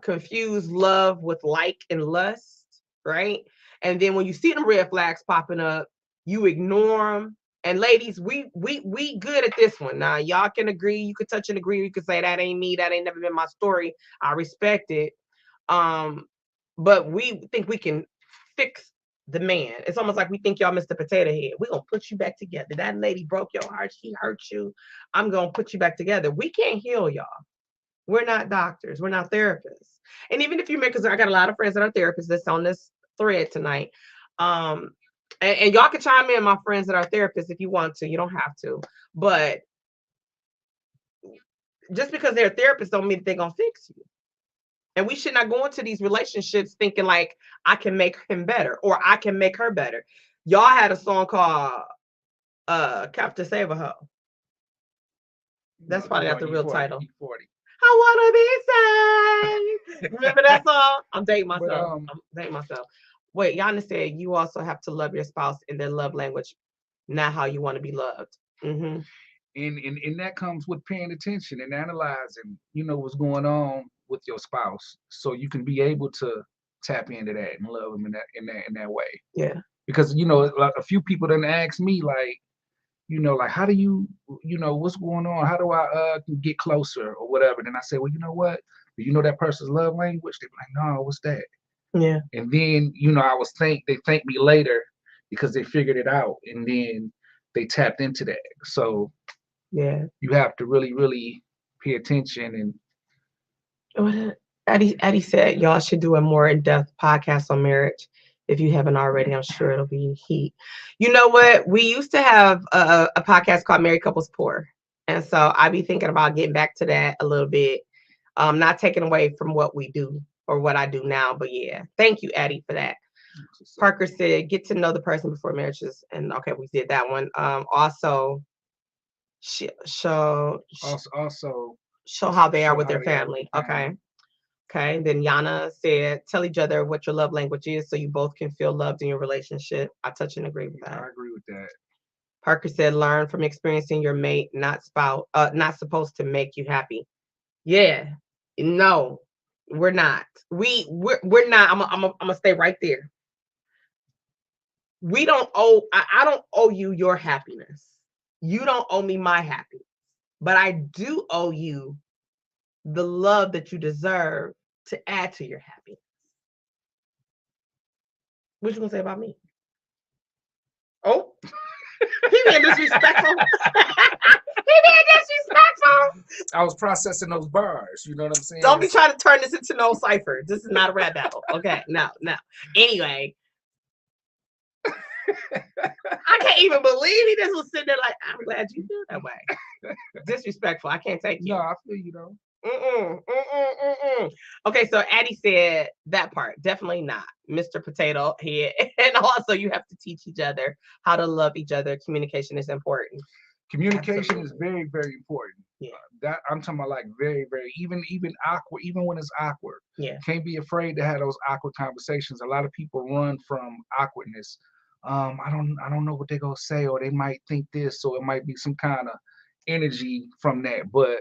confuse love with like and lust, right? And then when you see them red flags popping up, you ignore them. And ladies, we good at this one. Now y'all can agree, you could touch and agree, you could say that ain't me, that ain't never been my story. I respect it. But we think we can fix the man. It's almost like we think y'all Mr. Potato Head. We're gonna put you back together. That lady broke your heart, she hurt you. I'm gonna put you back together. We can't heal y'all. We're not doctors, we're not therapists. And even if you make, because I got a lot of friends that are therapists that's on this thread tonight. And y'all can chime in, my friends that are therapists, if you want to. You don't have to. But just because they're therapists don't mean they're gonna fix you. And we should not go into these relationships thinking like I can make him better or I can make her better. Y'all had a song called Captain Save a Hoe. That's probably not the real title. E40. I wanna be saved. Remember that song? I'm dating myself. I'm dating myself. Wait, Yana said you also have to love your spouse in their love language, not how you want to be loved. Mm-hmm. And that comes with paying attention and analyzing, what's going on with your spouse, so you can be able to tap into that and love them in that way. Yeah. Because like a few people done asked me like, like how do you, what's going on? How do I get closer or whatever? Then I say, well, you know what? Do you know that person's love language? They be like, no, what's that? Yeah. And then they thank me later because they figured it out and then they tapped into that. So yeah, you have to really, really pay attention. And Eddie said y'all should do a more in-depth podcast on marriage. If you haven't already, I'm sure it'll be heat. You know what? We used to have a podcast called Married Couples Poor. And so I be thinking about getting back to that a little bit. Not taking away from what we do or what I do now, but yeah. Thank you, Eddie, for that. Parker said, get to know the person before marriages. And okay, we did that one. Also show how they are with their family. Okay. Then Yana said, tell each other what your love language is so you both can feel loved in your relationship. I touch and agree with that. I agree with that. Parker said, learn from experiencing your mate, not supposed to make you happy. Yeah. No, we're not. We're not. I'm gonna stay right there. We don't owe, I don't owe you your happiness. You don't owe me my happiness. But I do owe you the love that you deserve to add to your happiness. What you gonna say about me? Oh, he being disrespectful. I was processing those bars. You know what I'm saying? Don't be trying to turn this into no cipher. This is not a rap battle. Okay, no. Anyway. I can't even believe he just was sitting there like, I'm glad you feel that way. Disrespectful. I can't take you. No, I feel you though. Okay, so Addie said that part. Definitely not. Mr. Potato Head. And also you have to teach each other how to love each other. Communication is important. Communication is very, very important. Yeah. That I'm talking about like very, very even awkward, even when it's awkward. Yeah. Can't be afraid to have those awkward conversations. A lot of people run from awkwardness. I don't know what they're gonna say, or they might think this, or it might be some kind of energy from that. But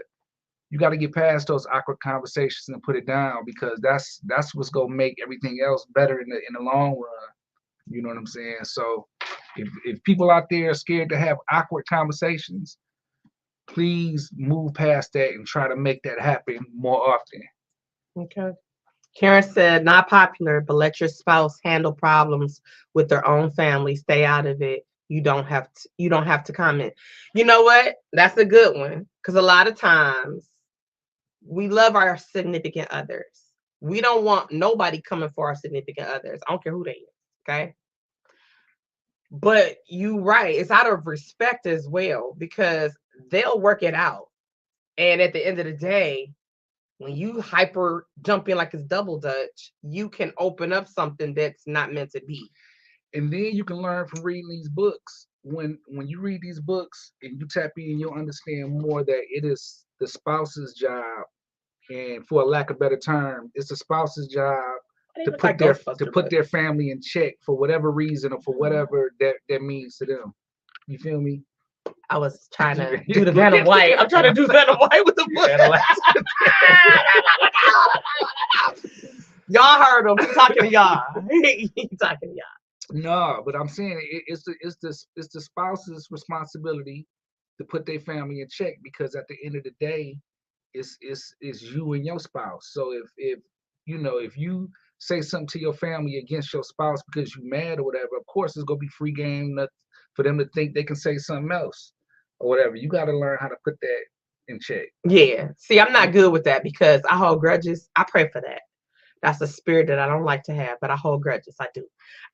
you got to get past those awkward conversations and put it down, because that's what's gonna make everything else better in the long run. You know what I'm saying? So if people out there are scared to have awkward conversations, please move past that and try to make that happen more often. Okay. Karen said, not popular, but let your spouse handle problems with their own family. Stay out of it. You don't have to comment. You know what? That's a good one. Because a lot of times we love our significant others. We don't want nobody coming for our significant others. I don't care who they is. Okay. But you're right. It's out of respect as well, because they'll work it out. And at the end of the day, when you hyper jump in like it's double dutch, you can open up something that's not meant to be. And then you can learn from reading these books. When you read these books and you tap in, you'll understand more that it is the spouse's job, and for a lack of better term, it's the spouse's job to put their family in check for whatever reason or for whatever that means to them. You feel me? I was trying to do the Vanna White. I'm trying to do Vanna White with the book. Y'all heard him. He's talking to y'all. He's talking to y'all. No, but I'm saying it's the spouse's responsibility to put their family in check, because at the end of the day, it's you and your spouse. So if you say something to your family against your spouse because you mad or whatever, of course it's gonna be free game for them to think they can say something else or whatever. You got to learn how to put that in check. Yeah. See, I'm not good with that because I hold grudges. I pray for that. That's a spirit that I don't like to have, but I hold grudges. I do.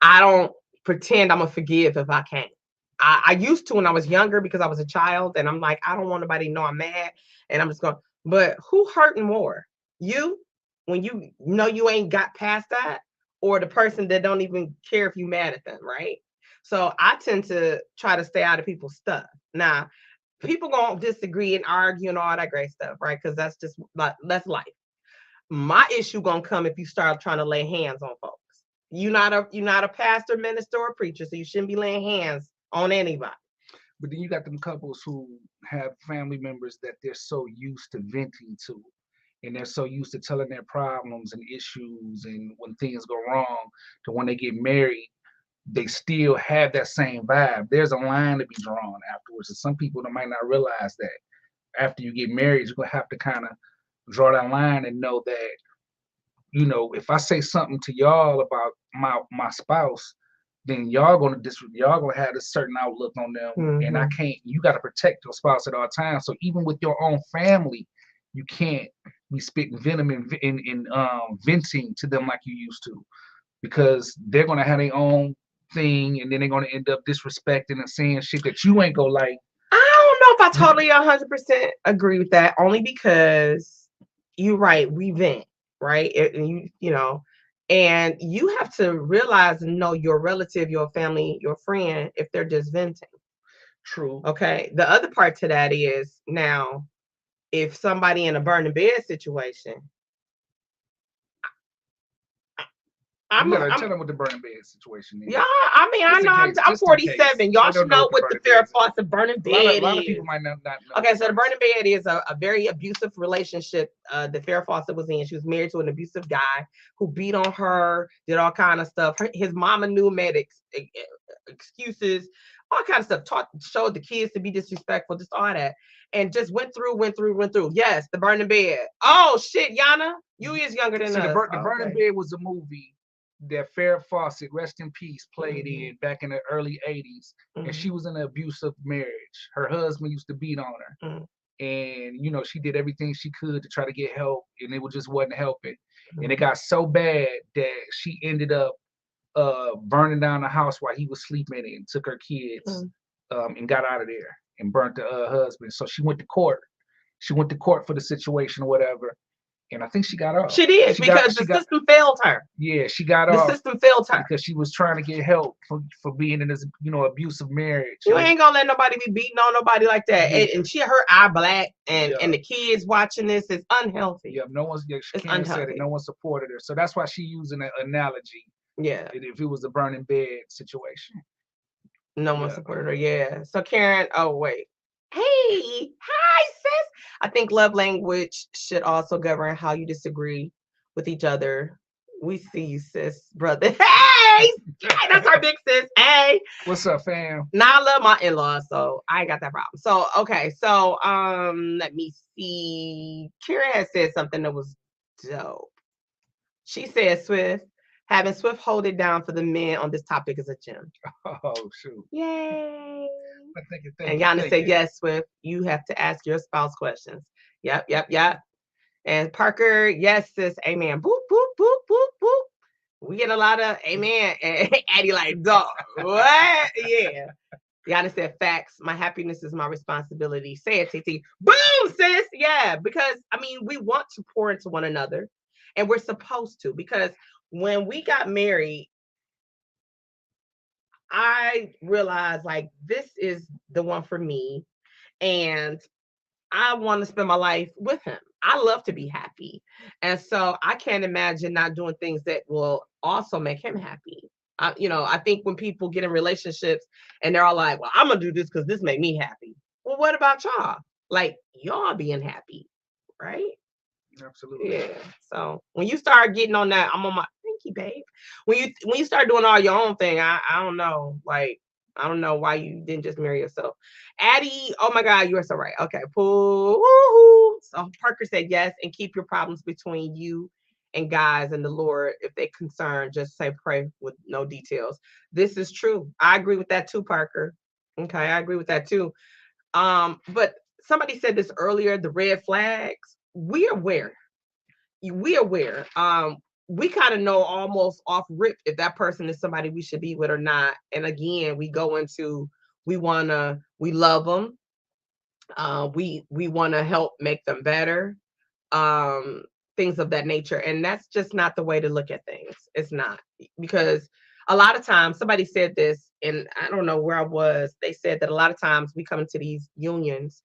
I don't pretend I'm gonna forgive if I can't. I used to when I was younger because I was a child, and I'm like, I don't want nobody to know I'm mad, and I'm just going. But who hurting more? You, when you know you ain't got past that, or the person that don't even care if you mad at them, right? So I tend to try to stay out of people's stuff. Now, people gonna disagree and argue and all that great stuff, right? Because that's just like that's life. My issue gonna come if you start trying to lay hands on folks. You're not a pastor, minister, or preacher, so you shouldn't be laying hands on anybody. But then you got them couples who have family members that they're so used to venting to, and they're so used to telling their problems and issues and when things go wrong, to when they get married, they still have that same vibe. There's a line to be drawn afterwards, and some people that might not realize that after you get married, you're gonna have to kind of draw that line and know that, if I say something to y'all about my spouse, then y'all gonna have a certain outlook on them, and I can't. You got to protect your spouse at all times. So even with your own family, you can't be spitting venom and venting to them like you used to, because they're gonna have their own thing, and then they're gonna end up disrespecting and saying shit that you ain't gonna like. I don't know if I totally 100% agree with that, only because you're right. We vent, right? And and you have to realize and know your relative, your family, your friend, if they're just venting. True. Okay. The other part to that is now, if somebody in a burning bed situation, You gotta tell them what the burning bed situation is. Yeah, I mean, I know I'm 47. Y'all should know what the Farrah Fawcett burning bed is. A lot of people might not know. Okay, so the burning bed is a very abusive relationship that Farrah Fawcett was in. She was married to an abusive guy who beat on her, did all kind of stuff. His mama knew, made excuses, all kind of stuff. Showed the kids to be disrespectful, just all that, and just went through. Yes, the burning bed. Oh shit, Yana, you is younger than us. The burning bed was a movie that Farrah Fawcett, rest in peace, played in back in the early 80s. And she was in an abusive marriage. Her husband used to beat on her. And, she did everything she could to try to get help, and it just wasn't helping. And it got so bad that she ended up burning down the house while he was sleeping, and took her kids and got out of there and burnt the husband. So she went to court. She went to court for the situation or whatever. And I think she got off. She did, because the system failed her. Yeah, she got off. The system failed her because she was trying to get help for being in this, abusive marriage. You ain't gonna let nobody be beating on nobody like that. Yeah. And her eye black, and the kids watching this is unhealthy. Yeah, no one's. Yeah, she can't say it. No one supported her, so that's why she using an analogy. Yeah, if it was a burning bed situation, no one supported her. Yeah. So Karen, oh wait. Hey, hi sis. I think love language should also govern how you disagree with each other. We see you, sis, brother. Hey, that's our big sis. Hey, what's up, fam? Now I love my in-laws, so I ain't got that problem. So okay, so let me see. Kira has said something that was dope. She said, having Swift hold it down for the men on this topic is a gem. Oh shoot! Yay! Thank you. And Yana said, yes, Swift, you have to ask your spouse questions. Yep. And Parker, yes, sis, amen. Boop, boop, boop, boop, boop. We get a lot of amen. And Addie like, dog, what? Yeah. Yana said, facts. My happiness is my responsibility. Say it, TT. Boom, sis. Yeah, because, we want to pour into one another. And we're supposed to. Because when we got married, I realized this is the one for me, and I want to spend my life with him. I love to be happy. And so I can't imagine not doing things that will also make him happy. I think when people get in relationships and they're all like, well, I'm going to do this because this make me happy. Well, what about y'all? Y'all being happy, right? Absolutely. Yeah. So when you start getting on that, I'm on my thank you, babe. When you start doing all your own thing, I don't know. I don't know why you didn't just marry yourself. Addie, oh my God, you are so right. Okay, pull. Woo-hoo. So Parker said yes, and keep your problems between you And guys and the Lord, if they concerned, just say pray with no details. This is true. I agree with that too, Parker. Okay, I agree with that too. But somebody said this earlier, the red flags. We aware. We aware. We kind of know almost off rip if that person is somebody we should be with or not. And again, we go into we love them. We want to help make them better. Things of that nature. And that's just not the way to look at things. It's not, because a lot of times somebody said this, and I don't know where I was. They said that a lot of times we come into these unions.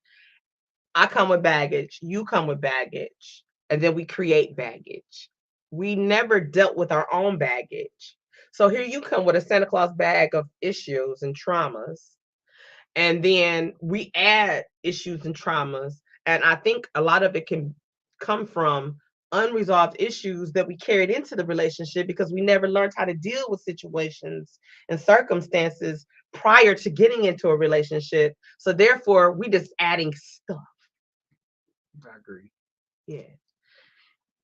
I come with baggage, you come with baggage, and then we create baggage. We never dealt with our own baggage. So here you come with a Santa Claus bag of issues and traumas, and then we add issues and traumas. And I think a lot of it can come from unresolved issues that we carried into the relationship because we never learned how to deal with situations and circumstances prior to getting into a relationship. So therefore, we just adding stuff. I agree. Yeah.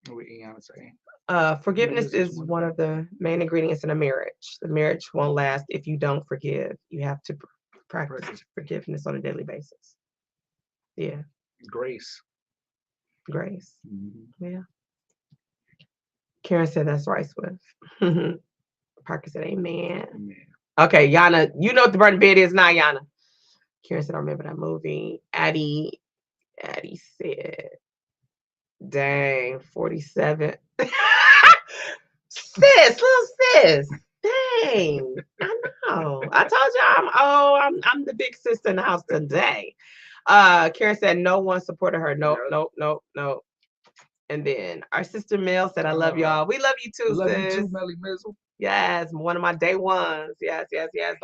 What Iana saying? Forgiveness is one of the main ingredients in a marriage. The marriage won't last if you don't forgive. You have to practice forgiveness on a daily basis. Yeah. Grace. Mm-hmm. Yeah. Karen said that's right, Swift. Parker said amen. Okay, Yana, you know what the burning bed is now, Yana. Karen said, I remember that movie. Addie said, dang, 47. Little sis. Dang. I know. I told you I'm the big sister in the house today. Karen said no one supported her. Nope. And then our sister Mel said, I love y'all. We love you too, love sis. You too, Melly Mizzle. Yes, one of my day ones. Yes.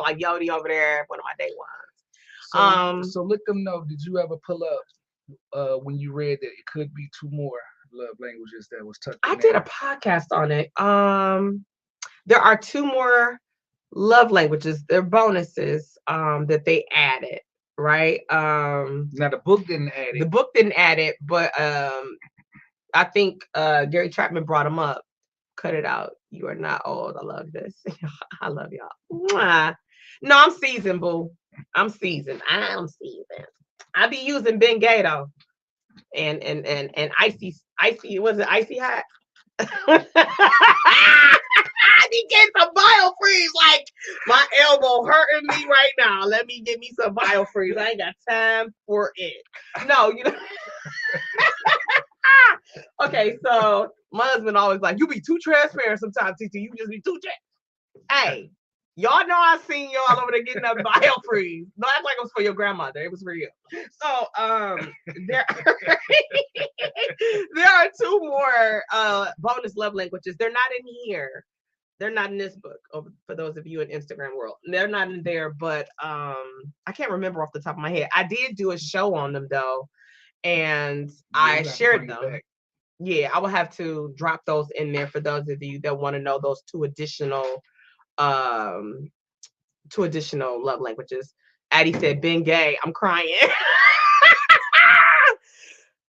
Like Yodi over there, one of my day ones. So let them know, did you ever pull up when you read that it could be 2 more love languages that was tucked in I did a podcast on it. There are 2 more love languages. They're bonuses that they added, right? Now the book didn't add it. The book didn't add it, but I think Gary Chapman brought them up. Cut it out. You are not old. I love this. I love y'all. Mwah. No, I'm seasoned, boo. I'm seasoned. I be using Ben Gato and icy. Was it icy hot? I be getting some biofreeze. Like my elbow hurting me right now. Let me get me some biofreeze. I ain't got time for it. No, you know. Okay, so my husband always like, you be too transparent sometimes, TT. You just be too Hey, y'all know I seen y'all over there getting that biofreeze. No, that's like it was for your grandmother. It was for you. So there are 2 more bonus love languages. They're not in here. They're not in this book. For those of you in Instagram world, they're not in there. But I can't remember off the top of my head. I did do a show on them though, and I shared them. Yeah, I will have to drop those in there for those of you that want to know those 2 additional love languages. Addie said, "Ben gay, I'm crying."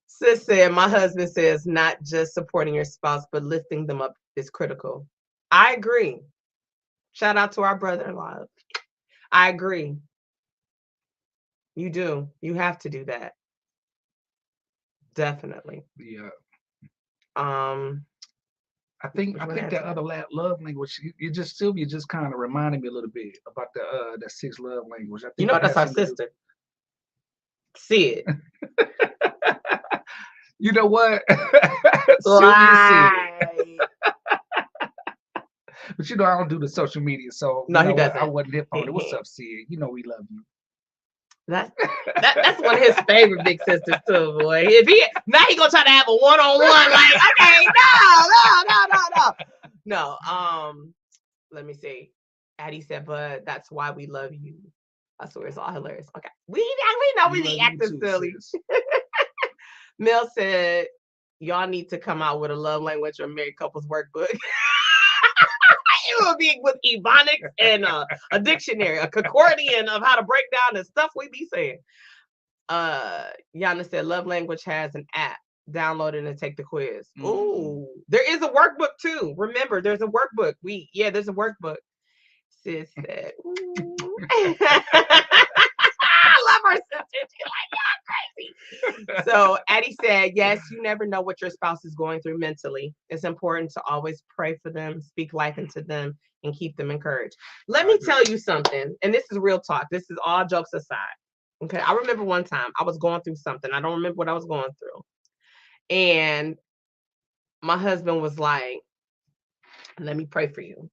Sis said, my husband says not just supporting your spouse, but lifting them up is critical. I agree. Shout out to our brother-in-law. I agree. You do. You have to do that. Definitely. Yeah. I think the other love language, Sylvia just kind of reminded me a little bit about the 6 love language. I think you know that's our sister. See it. You know what? Sylvia said. But you know I don't do the social media, so no, he doesn't. I wasn't hip on it. What's up, Sid? You know we love you. That's one of his favorite big sisters too, boy. If he gonna try to have a one-on-one, like, okay, no. Let me see. Addie said, but that's why we love you. I swear it's all hilarious. Okay, we know we be acting silly. Mel said, y'all need to come out with a love language or married couples workbook. It will be with Ebonics and a dictionary, a concordian of how to break down the stuff we be saying. Yana said, love language has an app. download it and take the quiz. Ooh, there is a workbook too. Remember, there's a workbook. There's a workbook. Sis said, ooh. I love her sister. She's like, yeah, crazy. So Addie said, yes, you never know what your spouse is going through mentally. It's important to always pray for them, speak life into them, and keep them encouraged. Let me tell you something, and this is real talk. This is all jokes aside. Okay, I remember one time I was going through something. I don't remember what I was going through. And my husband was like, let me pray for you.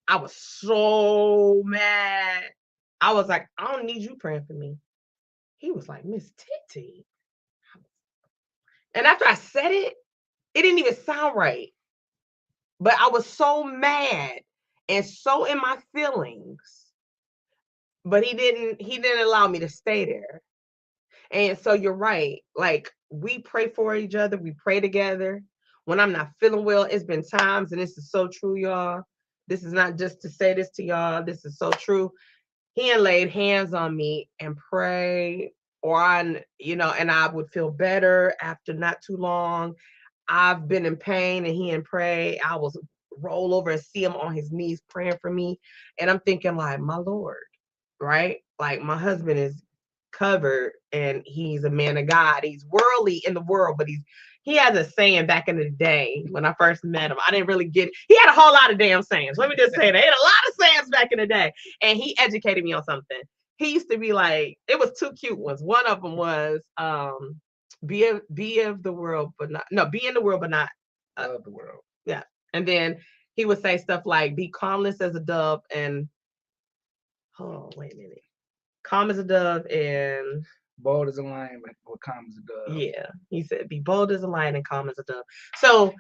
I was so mad. I was like, I don't need you praying for me. He was like, Miss Titty. And after I said it, it didn't even sound right. But I was so mad and so in my feelings. But he didn't allow me to stay there. And so you're right. Like, we pray for each other. We pray together. When I'm not feeling well, it's been times, and this is so true, y'all. This is not just to say this to y'all. This is so true. He had laid hands on me and pray, and I would feel better after not too long. I've been in pain and he and pray. I was roll over and see him on his knees praying for me. And I'm thinking like, my Lord, right? Like, my husband is covered and he's a man of God. He's worldly in the world, but he has a saying back in the day when I first met him. I didn't really get it. He had a whole lot of damn sayings. Let me just say that. He had a lot of sayings back in the day. And he educated me on something. He used to be like, it was two cute ones. One of them was be of the world, but not, no, be in the world, but not of the world. Yeah. And then he would say stuff like, be calmless as a dove and, oh, wait a minute. Calm as a dove and bold as a lion, or calm as a dove. Yeah, he said, be bold as a lion and calm as a dove. So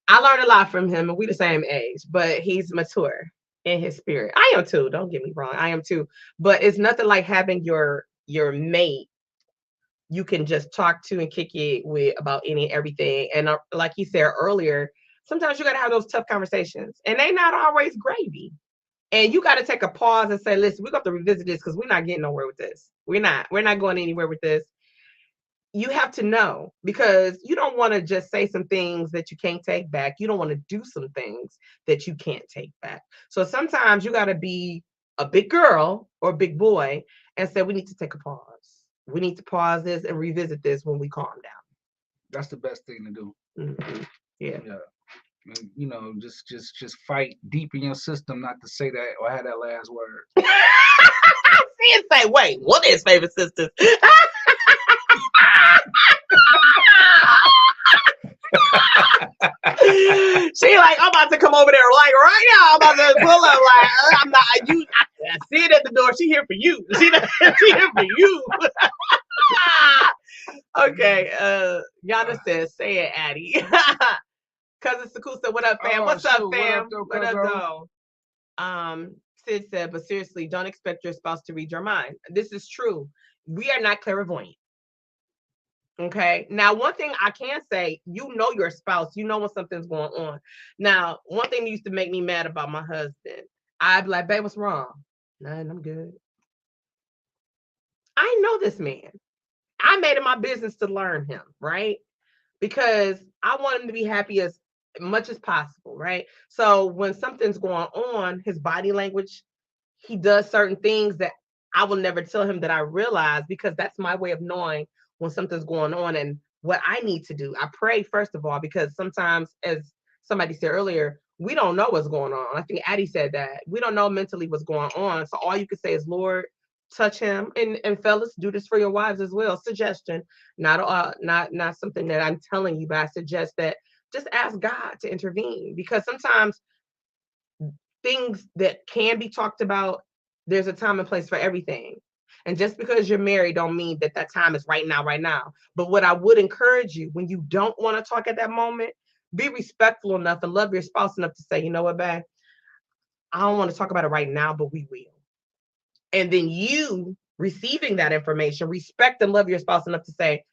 I learned a lot from him, and we the same age, but he's mature in his spirit. I am too. Don't get me wrong. I am too. But it's nothing like having your mate you can just talk to and kick it with about everything. And like he said earlier, sometimes you got to have those tough conversations, and they not always gravy. And you got to take a pause and say, listen, we're going to revisit this because we're not getting nowhere with this. We're not going anywhere with this. You have to know, because you don't want to just say some things that you can't take back. You don't want to do some things that you can't take back. So sometimes you got to be a big girl or a big boy and say, we need to take a pause. We need to pause this and revisit this when we calm down. That's the best thing to do. Mm-hmm. Yeah. And, just fight deep in your system not to say that or have that last word. See and say, wait, what is favorite sisters? She like, I'm about to come over there like right now. I'm about to pull up like I'm not you. I see it at the door. She here for you. She here for you. Okay. Yana says, say it, Addie. Cousin Sakusa, what up, fam? What's up, fam? What up, though? Sid said, but seriously, don't expect your spouse to read your mind. This is true. We are not clairvoyant. Okay. Now, one thing I can say, you know your spouse, you know when something's going on. Now, one thing that used to make me mad about my husband, I'd be like, babe, what's wrong? Nothing, I'm good. I know this man. I made it my business to learn him, right? Because I want him to be happy as much as possible, right? So when something's going on, his body language, he does certain things that I will never tell him that I realize, because that's my way of knowing when something's going on and what I need to do. I pray, first of all, because sometimes, as somebody said earlier, we don't know what's going on. I think Addie said that. We don't know mentally what's going on. So all you can say is, Lord, touch him. And fellas, do this for your wives as well. Suggestion, not something that I'm telling you, but I suggest that just ask God to intervene, because sometimes things that can be talked about, there's a time and place for everything. And just because you're married don't mean that time is right now. But what I would encourage you, when you don't want to talk at that moment, be respectful enough and love your spouse enough to say, you know what, babe, I don't want to talk about it right now, but we will. And then you receiving that information, respect and love your spouse enough to say,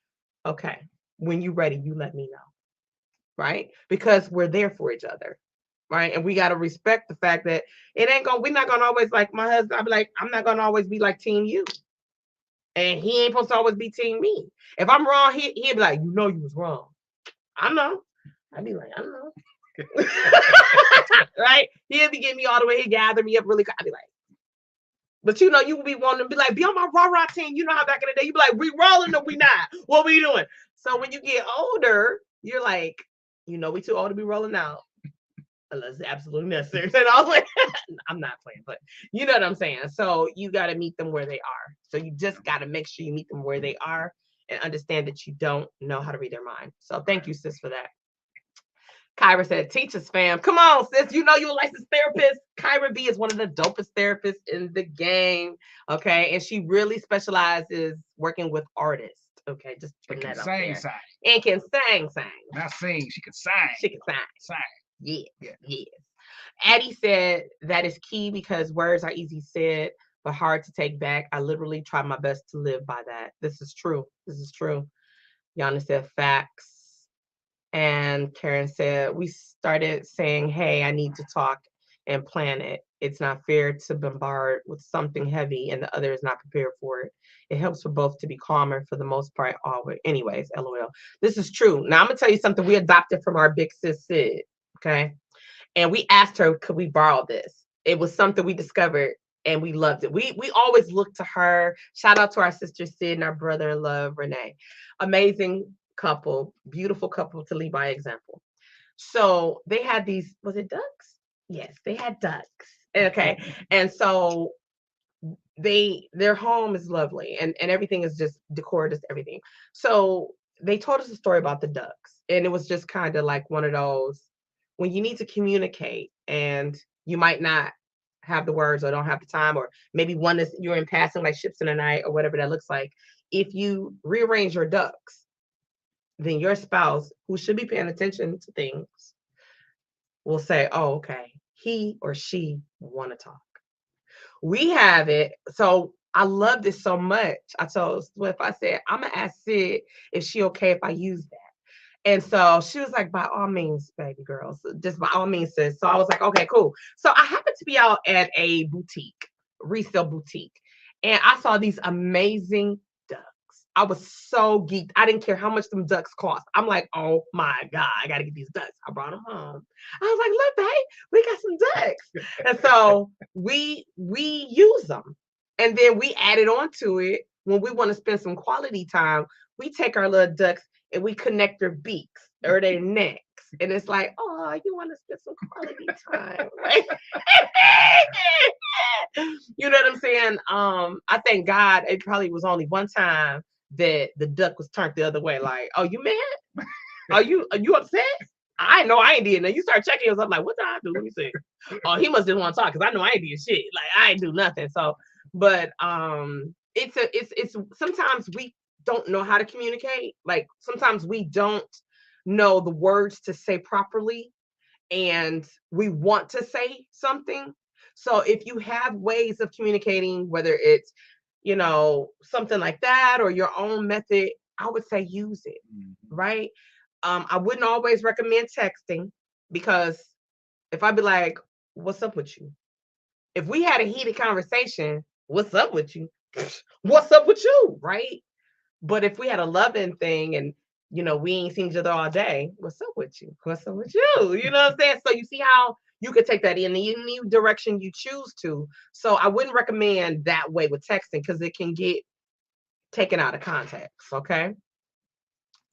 okay, when you're ready, you let me know. Right? Because we're there for each other. Right? And we got to respect the fact that we're not going to always, like my husband, I'm not going to always be like team you. And he ain't supposed to always be team me. If I'm wrong, he'd be like, you know you was wrong. I know. I'd be like, I know. Right? He'd be getting me all the way. He'd gather me up really quick. I'd be like, but you know, you would be wanting to be like, be on my rah-rah team. You know how back in the day, you'd be like, we rolling or we not? What we doing? So when you get older, you're like, you know, we too old to be rolling out. Unless it's absolutely necessary. And I was like, I'm not playing, but you know what I'm saying? So you got to meet them where they are. So you just got to make sure you meet them where they are and understand that you don't know how to read their mind. So thank you, sis, for that. Kyra said, teachers, fam. Come on, sis. You know you're a licensed therapist. Kyra B is one of the dopest therapists in the game. Okay. And she really specializes working with artists. Okay. Just putting that up there. Sing. And can sing. Not sing. She can sing. She can sing. Sing. Yes. Addie said that is key because words are easy said, but hard to take back. I literally try my best to live by that. This is true. Yana said facts. And Karen said, we started saying, hey, I need to talk and plan it. It's not fair to bombard with something heavy and the other is not prepared for it. It helps for both to be calmer for the most part. Always. Anyways, LOL. This is true. Now I'm going to tell you something we adopted from our big sis Sid. Okay. And we asked her, could we borrow this? It was something we discovered and we loved it. We always look to her. Shout out to our sister Sid and our brother-in-law Renee. Amazing couple, beautiful couple to lead by example. So they had these, was it ducks? Yes, they had ducks. Okay. And so their home is lovely and everything is just decor, just everything. So they told us a story about the ducks. And it was just kind of like one of those when you need to communicate and you might not have the words or don't have the time, or maybe one is you're in passing like ships in the night or whatever that looks like. If you rearrange your ducks, then your spouse, who should be paying attention to things, will say, oh, okay, he or she want to talk. We have it. So I love this so much. I told Swift, I said, I'm going to ask Sid if she okay if I use that. And so she was like, by all means, baby girls, just by all means, sis. So I was like, okay, cool. So I happened to be out at a resale boutique, and I saw these amazing ducks. I was so geeked. I didn't care how much them ducks cost. I'm like, oh my God, I got to get these ducks. I brought them home. I was like, look, babe, we got some ducks. And so we use them. And then we added on to it when we want to spend some quality time. We take our little ducks and we connect their beaks or their necks. And it's like, oh, you want to spend some quality time, right? You know what I'm saying? I thank God it probably was only one time that the duck was turned the other way. Like, oh, you mad? Are you upset? I know I ain't did nothing. You start checking yourself like, what did I do? Let me see. Oh, he must just want to talk because I know I ain't did shit. Like I ain't do nothing. So, but it's sometimes we don't know how to communicate. Like sometimes we don't know the words to say properly and we want to say something. So if you have ways of communicating, whether it's, you know, something like that or your own method, I would say use it, right? I wouldn't always recommend texting because if I'd be like, what's up with you? If we had a heated conversation, what's up with you? What's up with you, right? But if we had a loving thing and, you know, we ain't seen each other all day, what's up with you? What's up with you? You know what I'm saying? So you see how you could take that in any direction you choose to. So I wouldn't recommend that way with texting because it can get taken out of context, okay?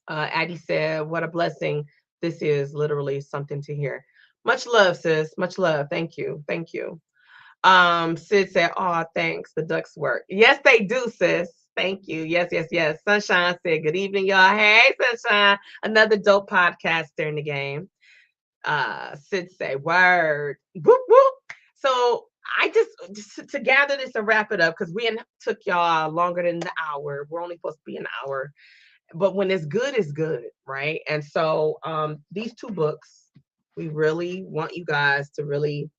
Addie said, what a blessing. This is literally something to hear. Much love, sis. Much love. Thank you. Thank you. Sid said, oh, thanks. The ducks work. Yes, they do, sis. Thank you. Yes, yes, yes. Sunshine said, good evening, y'all. Hey, Sunshine. Another dope podcaster in the game. Sid said, word. Whoop, whoop. So I just to gather this and wrap it up, because we took y'all longer than the hour. We're only supposed to be an hour. But when it's good, right? And so these two books, we really want you guys to really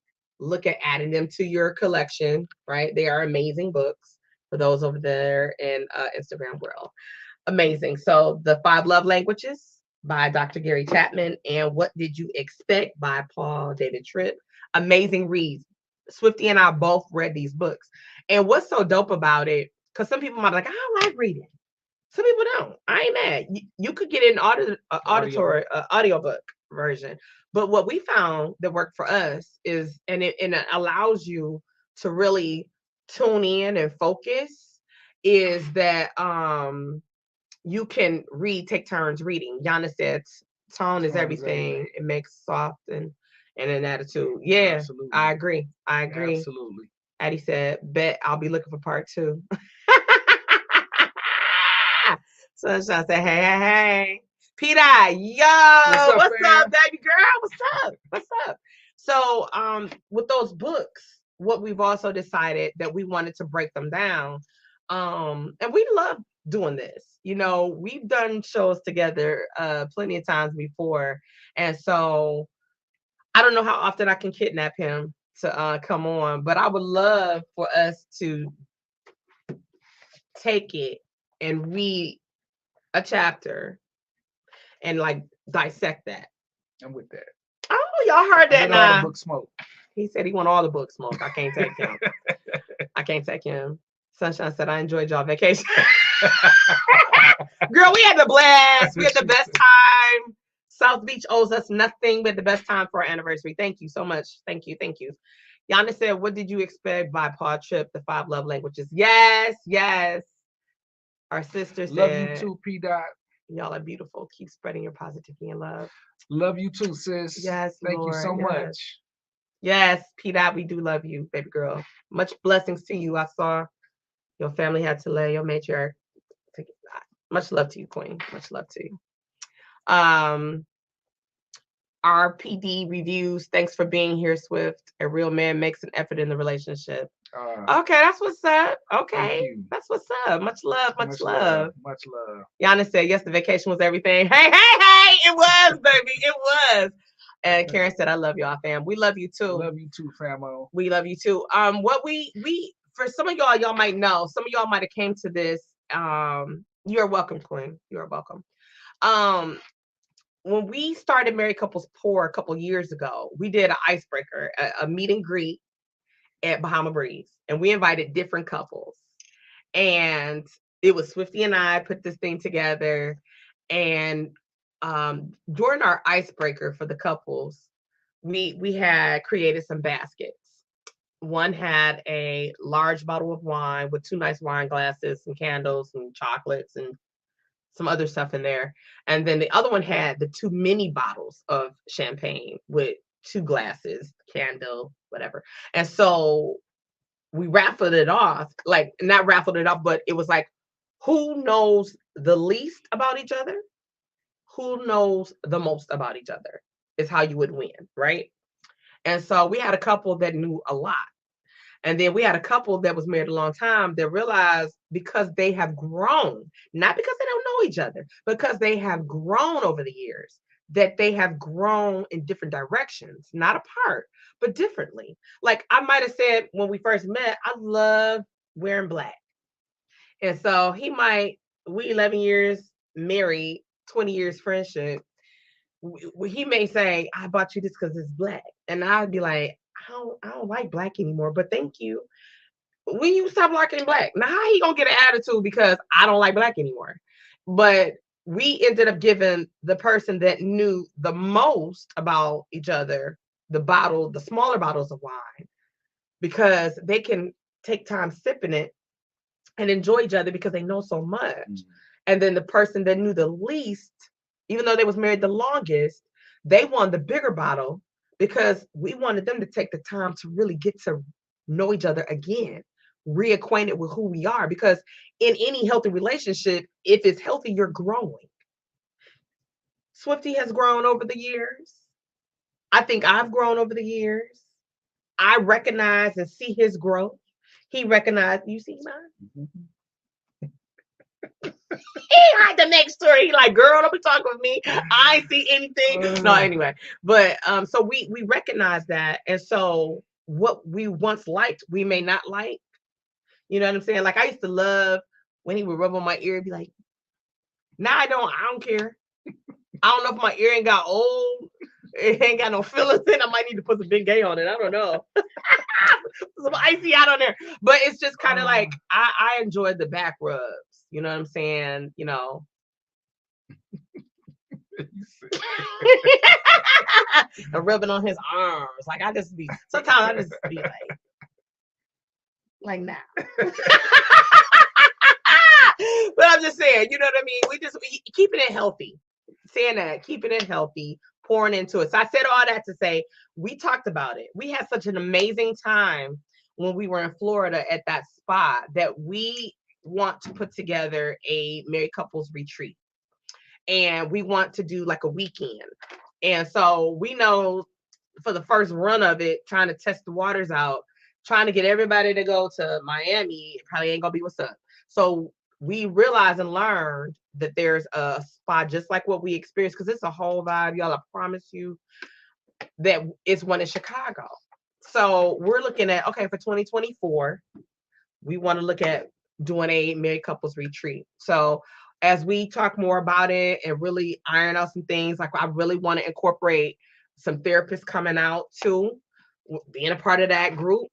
look at adding them to your collection, right? They are amazing books for those over there in Instagram world. Amazing. So The 5 Love Languages by Dr. Gary Chapman and What Did You Expect by Paul David Tripp. Amazing reads. Swifty and I both read these books. And what's so dope about it, Because some people might be like, I don't like reading. Some people don't. I ain't mad. You could get an auditory audiobook version. But what we found that worked for us is, and it allows you to really tune in and focus, is that you can take turns reading. Yana said tone is everything. It makes soft and an attitude. Yeah, absolutely. I agree. Absolutely. Addie said, bet I'll be looking for part 2. Sunshine said, hey. Peter, yo, what's up, baby girl? What's up? So, with those books, what we've also decided that we wanted to break them down. And we love doing this. You know, we've done shows together plenty of times before. And so I don't know how often I can kidnap him to come on, but I would love for us to take it and read a chapter and like dissect that. I'm with that. Oh, y'all heard that now. All the book smoke. He said he want all the book smoke. I can't take him. I can't take him. Sunshine said, I enjoyed y'all vacation. Girl, we had the blast. We had the best time. South Beach owes us nothing. We had the best time for our anniversary. Thank you so much. Thank you. Yana said, what did you expect by Paul Tripp, the 5 love languages? Yes. Our sister said, love you too, P. Dot. Y'all are beautiful. Keep spreading your positivity and love. Love you too, sis. Yes, thank you so much. Yes, P. Dot, we do love you, baby girl. Much blessings to you. I saw your family had to lay your matriarch. Much love to you, Queen. Much love to you. RPD reviews. Thanks for being here, Swift. A real man makes an effort in the relationship. Okay, that's what's up. Okay, that's what's up. Much love. Much love. Yana said, yes, the vacation was everything. Hey, it was, baby. It was. And Karen said, I love y'all, fam. We love you too. Love you too, famo. We love you too. What we for some of y'all might know, some of y'all might have came to this. You're welcome, Queen. You're welcome. When we started Married Couples Pour a couple years ago, we did an icebreaker, a meet and greet at Bahama Breeze, and we invited different couples. And it was Swifty and I put this thing together. And during our icebreaker for the couples, we had created some baskets. One had a large bottle of wine with 2 nice wine glasses and candles and chocolates and some other stuff in there. And then the other one had the 2 mini bottles of champagne with 2 glasses, candle, whatever. And so we raffled it off, like not raffled it off, but it was like, who knows the least about each other? Who knows the most about each other is how you would win, right? And so we had a couple that knew a lot. And then we had a couple that was married a long time that realized because they have grown, not because they don't know each other, because they have grown over the years, that they have grown in different directions, not apart, but differently. Like I might have said when we first met, I love wearing black. And so we 11 years married, 20 years friendship. He may say, I bought you this because it's black. And I'd be like, I don't like black anymore, but thank you. When you stop liking black, now how he gonna get an attitude because I don't like black anymore? But we ended up giving the person that knew the most about each other the smaller bottles of wine, because they can take time sipping it and enjoy each other because they know so much. Mm-hmm. And then the person that knew the least, even though they was married the longest, they won the bigger bottle because we wanted them to take the time to really get to know each other again, reacquainted with who we are. Because in any healthy relationship, if it's healthy, you're growing. Swifty has grown over the years. I think I've grown over the years. I recognize and see his growth. He recognized, you see mine? Mm-hmm. He like the next story. He like, girl, don't be talking with me. I ain't see anything. No, anyway. But so we recognize that. And so what we once liked, we may not like. You know what I'm saying? Like I used to love when he would rub on my ear and be like, now I don't care. I don't know if my ear ain't got old. It ain't got no fillers in. I might need to put some Big Gay on it. I don't know. some icy out on there. But it's just kind of like I enjoy the back rubs. You know what I'm saying? You know. And rubbing on his arms. Like sometimes I just be like now. But I'm just saying, you know what I mean? We keeping it healthy. Saying that, keeping it healthy, pouring into it. So I said all that to say, we talked about it. We had such an amazing time when we were in Florida at that spa that we want to put together a married couples retreat. And we want to do like a weekend. And so we know for the first run of it, trying to test the waters out, trying to get everybody to go to Miami, it probably ain't gonna be what's up. So we realized and learned that there's a spot just like what we experienced, because it's a whole vibe, y'all. I promise you that it's one in Chicago. So we're looking at, okay, for 2024, we want to look at doing a married couples retreat. So as we talk more about it and really iron out some things, like I really want to incorporate some therapists coming out too, being a part of that group,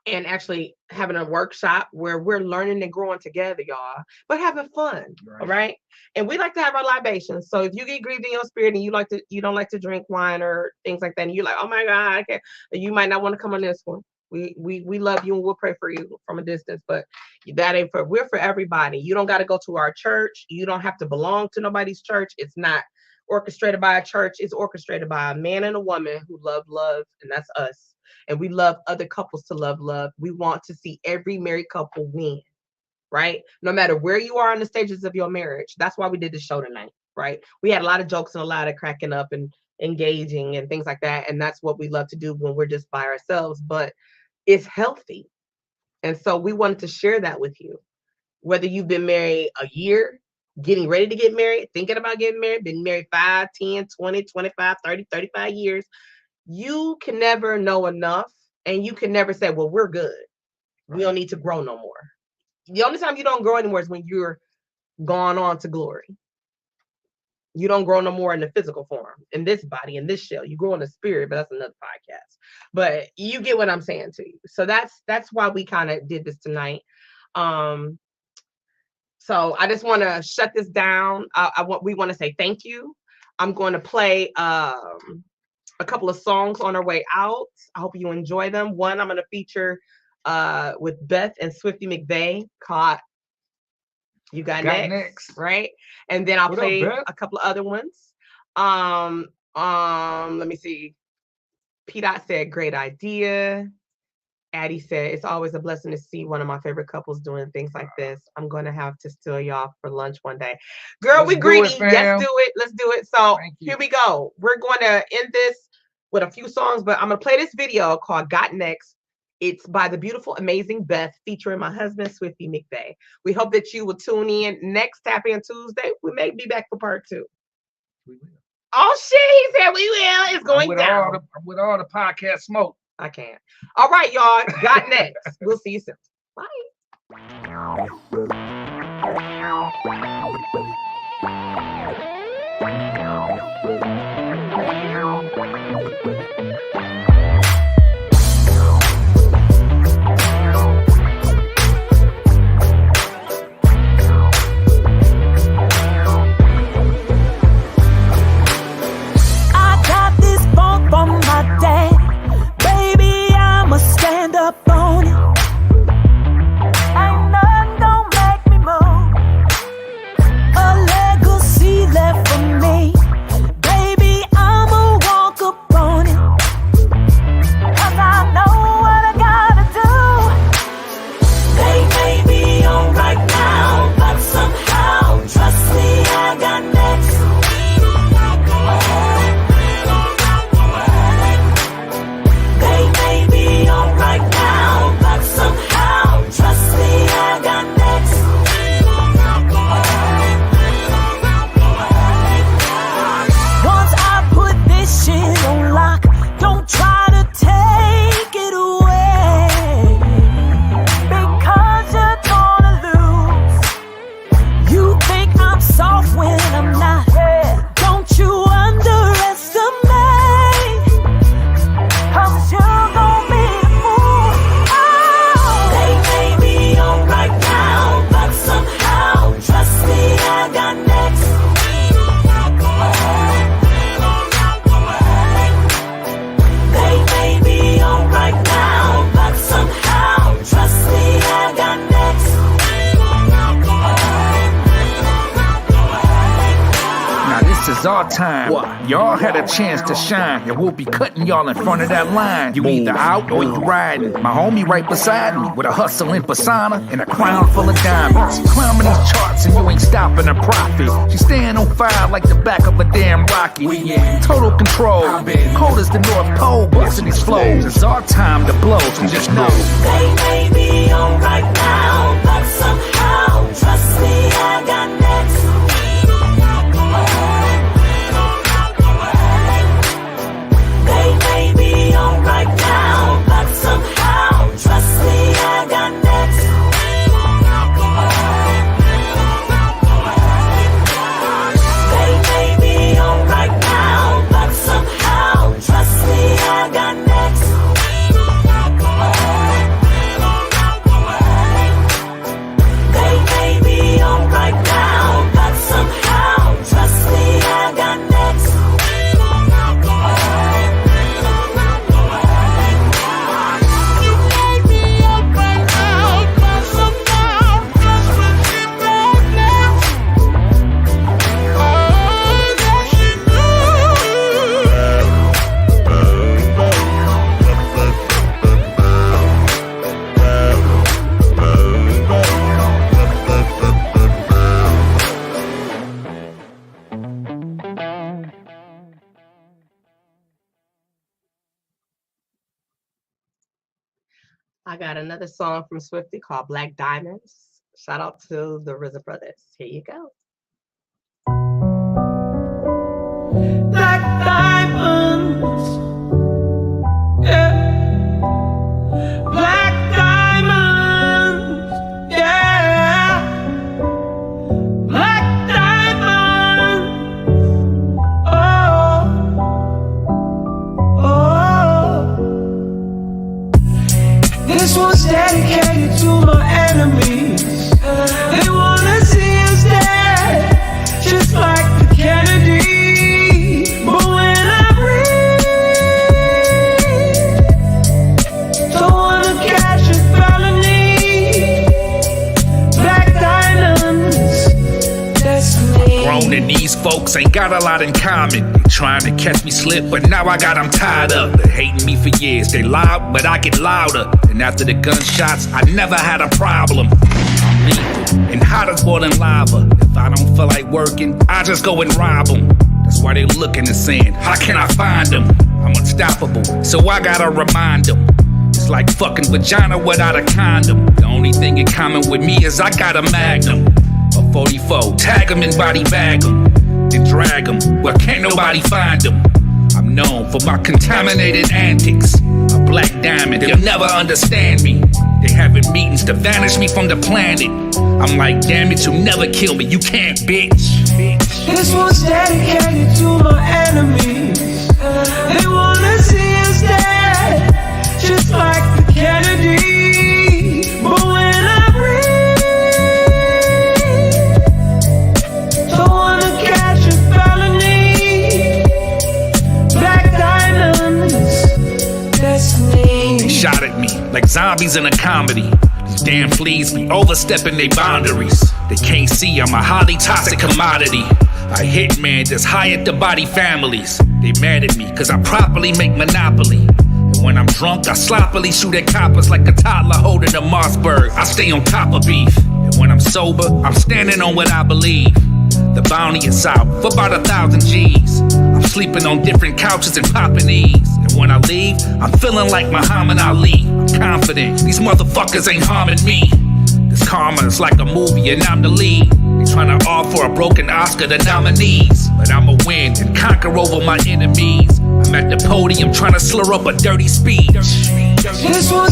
and actually having a workshop where we're learning and growing together, y'all, but having fun, all right? And we like to have our libations. So if you get grieved in your spirit and you don't like to drink wine or things like that, and you're like, oh my God, I can't, you might not want to come on this one. We love you and we'll pray for you from a distance, but we're for everybody. You don't got to go to our church. You don't have to belong to nobody's church. It's not orchestrated by a church. It's orchestrated by a man and a woman who love, and that's us. And we love other couples to love. We want to see every married couple win, right? No matter where you are in the stages of your marriage. That's why we did the show tonight, right? We had a lot of jokes and a lot of cracking up and engaging and things like that. And that's what we love to do when we're just by ourselves. But it's healthy. And so we wanted to share that with you. Whether you've been married a year, getting ready to get married, thinking about getting married, been married 5, 10, 20, 25, 30, 35 years, you can never know enough, and you can never say, well, we're good. We don't need to grow no more. The only time you don't grow anymore is when you're gone on to glory. You don't grow no more in the physical form, in this body, in this shell. You grow in the spirit, but that's another podcast. But you get what I'm saying to you. So that's why we kind of did this tonight. So I just want to shut this down. We want to say thank you. I'm going to play a couple of songs on our way out. I hope you enjoy them. One I'm going to feature with Beth and Swifty McVay called You Got Next, right? And then I'll play a couple of other ones. Let me see. P-Dot said, great idea. Addie said, it's always a blessing to see one of my favorite couples doing things like this. I'm going to have to steal y'all for lunch one day. Girl, we greedy. Let's do it. Let's do it. So here we go. We're going to end this with a few songs, but I'm going to play this video called Got Next. It's by the beautiful, amazing Beth, featuring my husband, Swifty McVay. We hope that you will tune in next Tap In Tuesday. We may be back for part 2. We will. Oh, shit. He said we will. It's going down. With all the podcast smoke. I can't. All right, y'all. Got Next. We'll see you soon. Bye. I got this phone from my dad. Baby, I'ma stand up on it. Ain't nothing gonna make me move. A legacy left for me. Baby, I'ma walk up on it. It's our time. Y'all had a chance to shine, and we'll be cutting y'all in front of that line. You either out or you riding. My homie right beside me with a hustling persona and a crown full of diamonds. Climbing these charts and you ain't stopping a profit. She staying on fire like the back of a damn rocket. We in total control. Cold as the North Pole, busting these flows. It's our time to blow, so just know. They may be on right now, but somehow, trust me, I got next. They may be on right now, but somehow, trust me, I got next. They may be on right now, but somehow, trust me, I got next. They may be on right now, but somehow, trust me, I got next. I got another song from Swifty called Black Diamonds. Shout out to the RZA brothers. Here you go. Black diamonds, yeah. Black diamonds, yeah. Black diamonds, oh, oh. This one's dedicated to my enemies. They wanna see us dead, just like the Kennedy. But when I breathe, don't wanna catch a felony. Black diamonds, destiny. Grown and these folks ain't got a lot in common. They trying to catch me slip, but now I got them tied up. They hating me for years. They loud, but I get louder. And after the gunshots, I never had a problem. I'm lethal and hot as boiling lava. If I don't feel like working, I just go and rob them. That's why they looking and saying, how can I find them? I'm unstoppable, so I gotta remind them. It's like fucking vagina without a condom. The only thing in common with me is I got a Magnum. A 44, tag them and body bag them. Then drag them, where can't nobody find them. I'm known for my contaminated antics. A black diamond, they'll never understand me. They having meetings to vanish me from the planet. I'm like, damn it, you'll never kill me, you can't, bitch. This one's dedicated to my enemies. They wanna see us dead, just like the Kennedy. But when I breathe, don't wanna catch a felony. Black diamonds, destiny. They shot at me like zombies in a comedy. These damn fleas be overstepping their boundaries. They can't see I'm a highly toxic commodity. I hit man that's hired to body families. They mad at me cause I properly make Monopoly. And when I'm drunk, I sloppily shoot at coppers like a toddler holding a Mossberg. I stay on top of beef. And when I'm sober, I'm standing on what I believe. The bounty is out for about 1,000 G's. I'm sleeping on different couches and popping E's. And when I leave, I'm feeling like Muhammad Ali. I'm confident, these motherfuckers ain't harming me. This karma is like a movie and I'm the lead. They tryna offer a broken Oscar to nominees. But I'ma win and conquer over my enemies. I'm at the podium tryna slur up a dirty speech. This one's